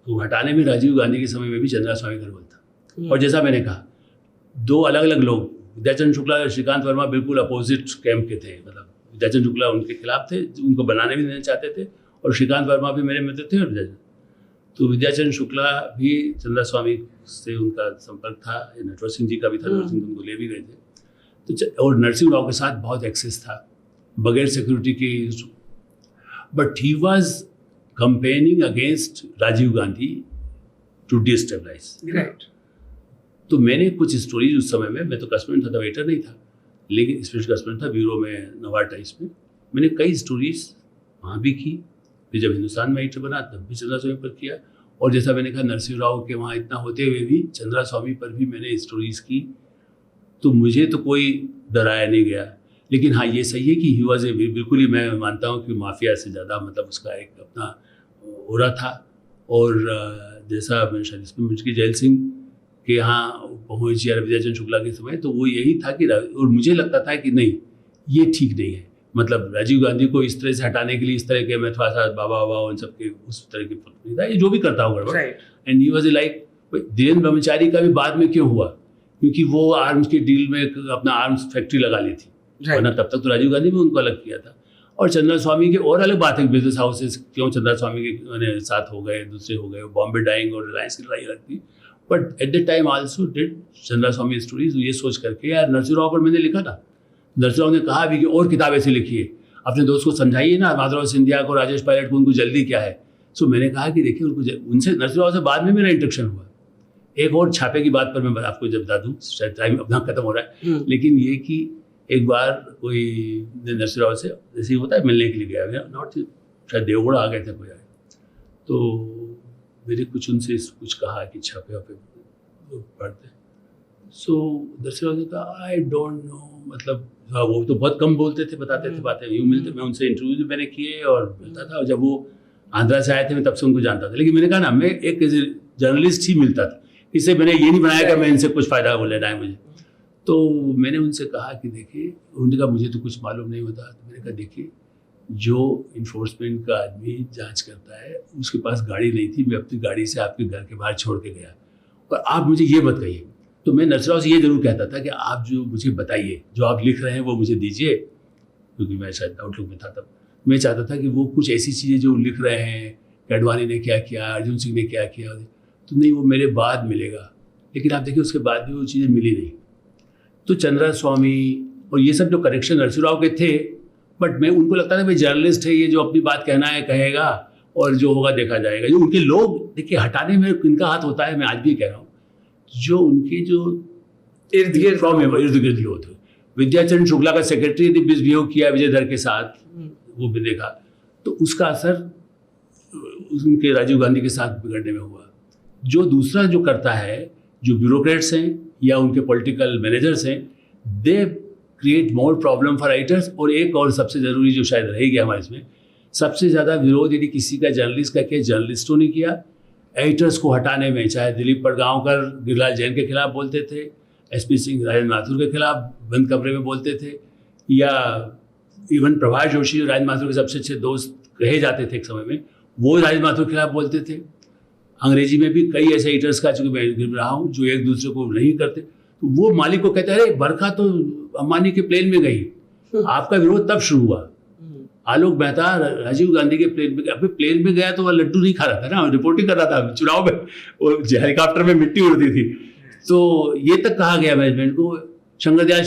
तो हटाने में राजीव गांधी के समय में भी चंद्रा स्वामी का रोल था। और जैसा मैंने कहा, दो अलग अलग लोग, विद्याचरण शुक्ला और श्रीकांत वर्मा बिल्कुल अपोजिट कैंप के थे, मतलब विद्याचरण शुक्ला उनके खिलाफ थे, उनको बनाने भी नहीं चाहते थे, और श्रीकांत वर्मा भी मेरे मित्र थे। और तो विद्याचरण शुक्ला भी चंद्रा स्वामी से उनका संपर्क था, नटवर सिंह जी का भी था, नटवर सिंह उनको ले भी गए थे। तो और नरसिंह राव के साथ बहुत एक्सेस था बगैर सिक्योरिटी के, but he was campaigning against Rajiv Gandhi to destabilise. Right. तो मैंने कुछ स्टोरीज उस समय में, मैं तो कस्टमर था, वेटर नहीं था, लेकिन स्पेशल कस्टमर था ब्यूरो में, नवार टाइम्स में। मैंने कई स्टोरीज वहाँ भी की, फिर जब हिंदुस्तान में एडिटर बना तब भी चंद्रा स्वामी पर किया। और जैसा मैंने कहा, नरसिंह राव के वहाँ इतना होते हुए भी चंद्रा स्वामी पर भी मैंने स्टोरीज की, तो मुझे तो कोई डराया नहीं गया। लेकिन हाँ, ये सही है कि ही वॉज ए, बिल्कुल ही मैं मानता हूँ कि माफिया से ज़्यादा मतलब उसका एक अपना ओरा था। और जैसा मैं शायद इसमें मुझे जैल सिंह के यहाँ पहुँच या विद्याचरण शुक्ला के समय, तो वो यही था कि, और मुझे लगता था कि नहीं, ये ठीक नहीं है, मतलब राजीव गांधी को इस तरह से हटाने के लिए इस तरह के, मैं थोड़ा सा बाबा उन सब के उस तरह के नहीं था, ये जो भी करता होगा। And he was like, Dhirendra ब्रह्मचारी का भी बाद में क्यों हुआ, क्योंकि वो आर्म्स के डील में अपना आर्म्स फैक्ट्री लगा ली थी, वरना तब तक तो राजीव गांधी ने उनको अलग किया था। और चंद्रा स्वामी के और अलग बात है, बिजनेस हाउसेस क्यों चंद्रा स्वामी के साथ हो गए, दूसरे हो गए, बॉम्बे डाइंग और रिलायंस की लड़ाई अलग थी। But at the time also did Chandra Swami stories, ये सोच करके यार नरसिंह राव पर मैंने लिखा था। नरसिंह राव ने कहा भी कि और किताब ऐसी लिखिए, अपने दोस्त को समझाइए ना, माधवराव सिंधिया को, राजेश पायलट को, उनको जल्दी क्या है। सो मैंने कहा कि देखिए उनको, उनसे नरसिंह राव से बाद में मेरा इंट्रैक्शन हुआ। एक और छापे की बात पर मैं आपको जब बता दूँ, शायद टाइम अपना खत्म हो रहा है, लेकिन ये कि एक बार कोई नरसिंह राव से जैसे ही होता है मिलने के लिए गया, नॉट शायद देवगढ़ आ गए थे कोई, तो मेरे कुछ उनसे कुछ कहा कि छापे वापे पढ़ते। सो नरसिंह राव ने कहा आई डोंट नो, मतलब वो तो बहुत कम बोलते थे, बताते थे बातें, यूँ मिलते, मैं उनसे इंटरव्यू भी मैंने किए और मिलता था। और जब वो आंध्रा से आए थे मैं तब से उनको जानता था, लेकिन मैंने कहा ना, मैं एक जर्नलिस्ट ही मिलता था, इससे मैंने ये नहीं बनाया कि मैं इनसे कुछ फ़ायदा हो लेना है मुझे। तो मैंने उनसे कहा कि देखिए, उन्होंने कहा मुझे तो कुछ मालूम नहीं होता। तो मैंने कहा देखिए, जो इन्फोर्समेंट का आदमी जांच करता है उसके पास गाड़ी नहीं थी, मैं अपनी गाड़ी से आपके घर के बाहर छोड़ के गया, और आप मुझे ये बताइए। तो मैं नरसिंह राव से ये जरूर कहता था कि आप जो मुझे बताइए, जो आप लिख रहे हैं वो मुझे दीजिए, क्योंकि मैं शायद आउटलुक में था तब। मैं चाहता था कि वो कुछ ऐसी चीज़ें जो लिख रहे हैं कि अडवाणी ने क्या किया, अर्जुन सिंह ने क्या किया, तो नहीं, वो मेरे बाद मिलेगा। लेकिन आप देखिए उसके बाद भी वो चीज़ें मिली नहीं। तो चंद्रा स्वामी और ये सब जो करेक्शन नरसिंह राव के थे, बट मैं उनको लगता था भाई जर्नलिस्ट है, ये जो अपनी बात कहना है कहेगा, और जो होगा देखा जाएगा। जो उनके लोग, देखिए हटाने में किनका हाथ होता है, मैं आज भी कह रहा हूँ, जो उनके जो इर्द गिर्द लोग थे। विद्याचरण शुक्ला का सेक्रेटरी यदि मिसबिहेव किया विजयधर के साथ, वो भी देखा, तो उसका असर उनके राजीव गांधी के साथ बिगड़ने में हुआ। जो दूसरा जो करता है, जो ब्यूरोक्रेट्स हैं या उनके पॉलिटिकल मैनेजर्स हैं, they create more problem for writers. और एक और सबसे ज़रूरी जो शायद रहेगी हमारे इसमें, सबसे ज़्यादा विरोध यदि किसी का जर्नलिस्ट का किया, जर्नलिस्टों ने किया, एडिटर्स को हटाने में। चाहे दिलीप पडगांवकर गिरिलाल जैन के खिलाफ बोलते थे, एसपी सिंह राजेंद्र माथुर के खिलाफ बंद कमरे में बोलते थे, या इवन प्रभाष जोशी जो राजेंद्र माथुर के सबसे अच्छे दोस्त कहे जाते थे एक समय में, वो राजेंद्र माथुर के खिलाफ बोलते थे। अंग्रेजी में भी कई ऐसे एडिटर्स का, चूँकि मैं गिर रहा हूँ, जो एक दूसरे को नहीं करते, तो वो मालिक को कहते हैं अरे बरखा तो अंबानी के प्लेन में गई, आपका विरोध तब शुरू हुआ। आलोक मेहता राजीव गांधी के प्लेन में गया तो वह लड्डू नहीं खा रहा था ना, रिपोर्टिंग कर रहा था चुनाव में, वो हेलीकॉप्टर में मिट्टी उड़ती थी। तो ये तक कहा गया मैनेजमेंट को। शंकर दयाल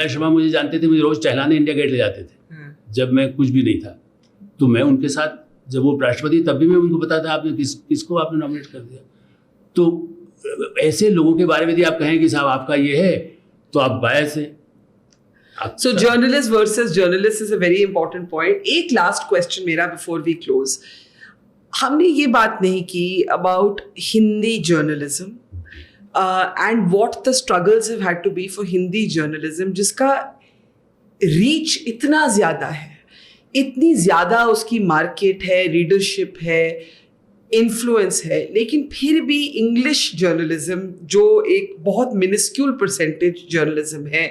शर्मा मुझे जानते थे, मुझे रोज टहलाने इंडिया गेट ले जाते थे जब मैं कुछ भी नहीं था। तो मैं उनके साथ, जब वो राष्ट्रपति तब भी मैं उनको बताता आपने किसको आपने नॉमिनेट कर दिया। तो ऐसे लोगों के बारे में यदि आप कहें कि साहब आपका ये है तो आप बायस हैं। So journalist versus journalist is a very important point. एक last question मेरा before we close. हमने ये बात नहीं की about Hindi journalism and what the struggles have had to be for Hindi journalism, जिसका reach इतना ज़्यादा है, इतनी ज़्यादा उसकी मार्केट है, रीडरशिप है, इन्फ्लुएंस है, लेकिन फिर भी इंग्लिश जर्नलिज्म जो एक बहुत मिनिस्क्यूल परसेंटेज जर्नलिज्म है,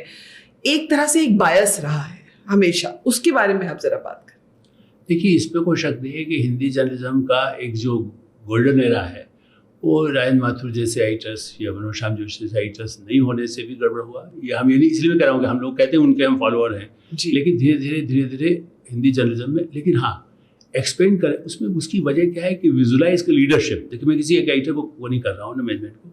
एक तरह से एक बायस रहा है हमेशा। उसके बारे में आप जरा बात करें। देखिए, इस पे कोई शक नहीं है कि हिंदी जर्नलिज्म का एक जो गोल्डन एरा है वो राजेंद्र माथुर जैसे राइटर्स या मनोज श्याम जोशी जैसे राइटर्स नहीं होने से भी गड़बड़ हुआ। ये हम ये नहीं इसलिए कह रहा हूँ कि हम लोग कहते हैं उनके हम फॉलोअर हैं, लेकिन धीरे धीरे हिंदी जर्नलिज्म में, लेकिन हाँ एक्सप्लेन करें उसमें उसकी वजह क्या है कि विजुलाइज का लीडरशिप। देखिए, मैं किसी एक राइटर को वो नहीं कर रहा हूँ ना, मैनेजमेंट को।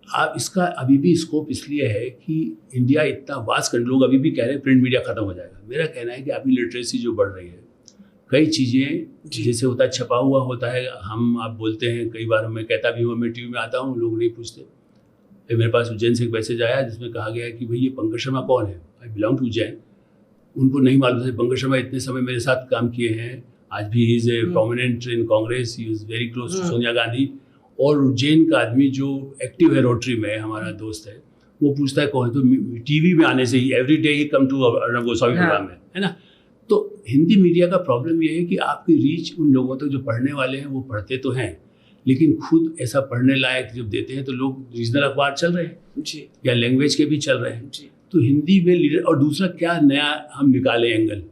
आप इसका अभी भी स्कोप इसलिए है कि इंडिया इतना वास्ट कर, लोग अभी भी कह रहे हैं प्रिंट मीडिया खत्म हो जाएगा। मेरा कहना है कि अभी लिटरेसी जो बढ़ रही है, कई चीज़ें जैसे होता है छपा हुआ होता है, आप बोलते हैं, कई बार मैं कहता भी हूँ, मैं टीवी में आता हूँ, लोग नहीं पूछते। मेरे पास उज्जैन से एक मैसेज आया जिसमें कहा गया कि भाई ये पंकज शर्मा कौन है, आई बिलोंग टू उज्जैन। उनको नहीं मालूम था पंकज शर्मा इतने समय मेरे साथ काम किए हैं, आज भी he is a prominent in Congress, he is very close to Sonia Gandhi. और उज्जैन का आदमी जो एक्टिव है रोटरी में, हमारा दोस्त है, वो पूछता है कौन है, तो टीवी में आने से ही every day he come to Arnab Goswami program है ना। तो हिंदी मीडिया का प्रॉब्लम ये है कि आपकी रीच उन लोगों तक जो पढ़ने वाले हैं वो पढ़ते तो हैं, लेकिन खुद ऐसा पढ़ने लायक जब देते हैं तो लोग रीजनल अखबार चल रहे हैं जी, या लैंग्वेज के भी चल रहे हैं जी। तो हिंदी में लीडर, और दूसरा क्या नया हम निकाले एंगल,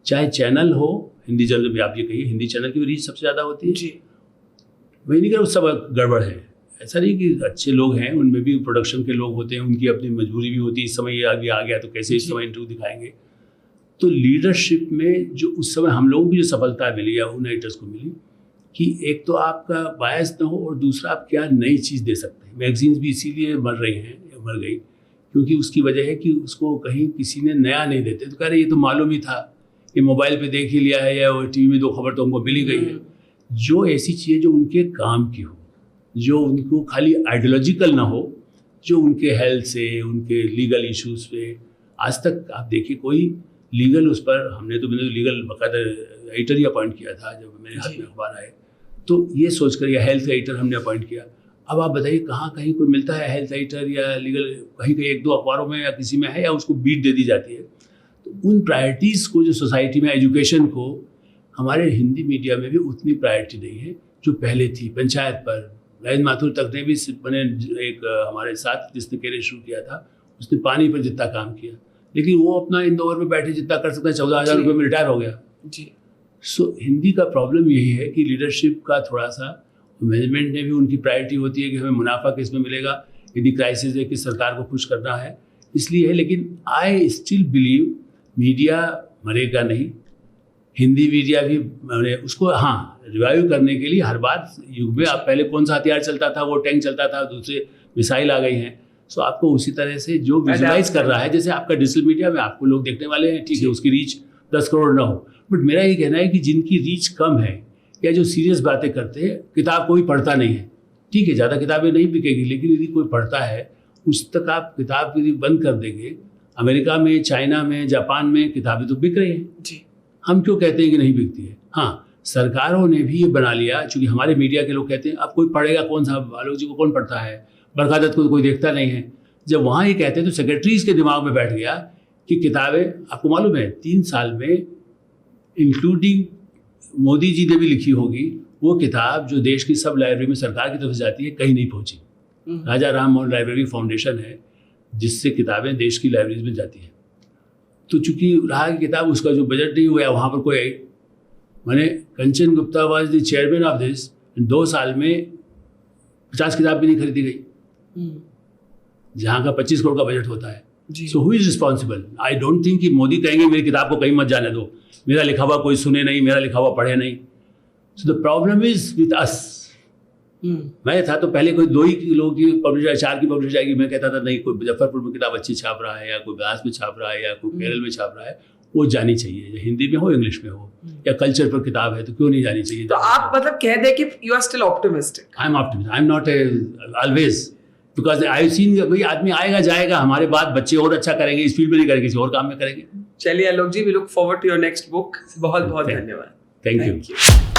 चाहे चैनल हो हिंदी जर्नल में, आप ये कहिए हिंदी चैनल की रीच सबसे ज़्यादा होती है जी। वही नहीं कह रहा सब गड़बड़ है, ऐसा नहीं कि अच्छे लोग हैं, उनमें भी प्रोडक्शन के लोग होते हैं, उनकी अपनी मजबूरी भी होती है। इस समय ये आगे आ गया तो कैसे इस समय इंटरव्यू दिखाएंगे। तो लीडरशिप में जो उस समय हम लोगों की जो सफलता मिली या उन राइटर्स को मिली कि एक तो आपका बायस ना हो, और दूसरा आप क्या नई चीज़ दे सकते हैं। मैगजीन्स भी इसीलिए मर रही हैं या मर गई क्योंकि उसकी वजह है कि उसको कहीं किसी ने नया नहीं देते, तो कह रहे ये तो मालूम ही था, ये मोबाइल पे देख ही लिया है, या टीवी में 2 खबर तो हमको मिल ही गई है। जो ऐसी चीज़ें जो उनके काम की हो, जो उनको खाली आइडियोलॉजिकल ना हो, जो उनके हेल्थ से, उनके लीगल इश्यूज पे, आज तक आप देखिए कोई लीगल उस पर, मैंने तो लीगल बाकायदा राइटर ही अपॉइंट किया था जब मेरे हाथ में अखबार आए, तो ये सोच कर, या हेल्थ राइटर हमने अपॉइंट किया। अब आप बताइए कहाँ कहीं कोई मिलता है हेल्थ राइटर या लीगल, कहीं कहीं 1-2 अखबारों में या किसी में है, या उसको बीट दे दी जाती है। तो उन प्रायोरिटीज़ को जो सोसाइटी में, एजुकेशन को, हमारे हिंदी मीडिया में भी उतनी प्रायोरिटी नहीं है जो पहले थी। पंचायत पर राजेंद्र माथुर तक ने भी, मैंने एक हमारे साथ जिसने कैरियर शुरू किया था, उसने पानी पर जितना काम किया, लेकिन वो अपना इंदौर में बैठे जितना कर सकता है, 14,000 रुपये में रिटायर हो गया जी। सो हिंदी का प्रॉब्लम यही है कि लीडरशिप का थोड़ा सा, मैनेजमेंट ने भी उनकी प्रायोरिटी होती है कि हमें मुनाफा किस में मिलेगा, यदि क्राइसिस है कि सरकार को खुश करना है, इसलिए है। लेकिन आई स्टिल बिलीव मीडिया मरेगा नहीं, हिंदी मीडिया भी उसको हाँ रिवाइव करने के लिए हर बार युग में, आप पहले कौन सा हथियार चलता था, वो टैंक चलता था, दूसरे मिसाइल आ गई हैं। सो आपको उसी तरह से जो विजुलाइज कर रहा है, जैसे आपका डिजिटल मीडिया में आपको लोग देखने वाले हैं, ठीक है, उसकी रीच 10 करोड़ ना हो, बट मेरा ये कहना है कि जिनकी रीच कम है या जो सीरियस बातें करते हैं, किताब कोई पढ़ता नहीं है, ठीक है, ज़्यादा किताबें नहीं बिकेगी, लेकिन यदि कोई पढ़ता है उस तक आप किताब यदि बंद कर देंगे, अमेरिका में, चाइना में, जापान में किताबें तो बिक रही हैं जी। हम क्यों कहते हैं कि नहीं बिकती है? हाँ, सरकारों ने भी ये बना लिया, चूँकि हमारे मीडिया के लोग कहते हैं अब कोई पढ़ेगा कौन, साहब आलोक जी को कौन पढ़ता है, बरखा दत्त को तो कोई देखता नहीं है। जब वहाँ ये कहते हैं तो सेक्रेटरीज के दिमाग में बैठ गया कि किताबें, आपको मालूम है 3 साल में, इंक्लूडिंग मोदी जी ने भी लिखी होगी, वो किताब जो देश की सब लाइब्रेरी में सरकार की तरफ से जाती है कहीं नहीं पहुँची। राजा राम मोहन लाइब्रेरी फाउंडेशन है जिससे किताबें देश की लाइब्रेरीज में जाती हैं। तो चूंकि रहा की किताब, उसका जो बजट नहीं हुआ, वहाँ पर कोई, मैंने Kanchan Gupta was the chairman of this, 2 साल में 50 किताब भी नहीं खरीदी गई, जहाँ का 25 करोड़ का बजट होता है। जी। So who is responsible? I don't think कि मोदी कहेंगे मेरी किताब को कहीं मत जाने दो, मेरा लिखा हुआ कोई सुने नहीं, मेरा लिखा हुआ पढ़े नहीं। So the problem is with us. मैं था तो पहले कोई 2 ही लोगों की पब्लिश, 4 की पब्लिश आएगी, मैं कहता था नहीं, कोई मुजफ्फरपुर में किताब अच्छी छाप रहा है, या कोई बनारस में छाप रहा है, या कोई केरल में छाप रहा है, वो जानी चाहिए, हिंदी में हो, इंग्लिश में हो, या कल्चर पर किताब है तो क्यों नहीं जानी चाहिए? तो आप मतलब कह दें कि you are still optimistic? I am optimist, I am not always, because I have seen भाई आदमी आएगा जाएगा, हमारे बाद बच्चे और अच्छा करेंगे, इस फील्ड में नहीं करेंगे, किसी और काम में करेंगे। चलिए Alok ji, we look forward to your next book. बहुत बहुत धन्यवाद। Thank you.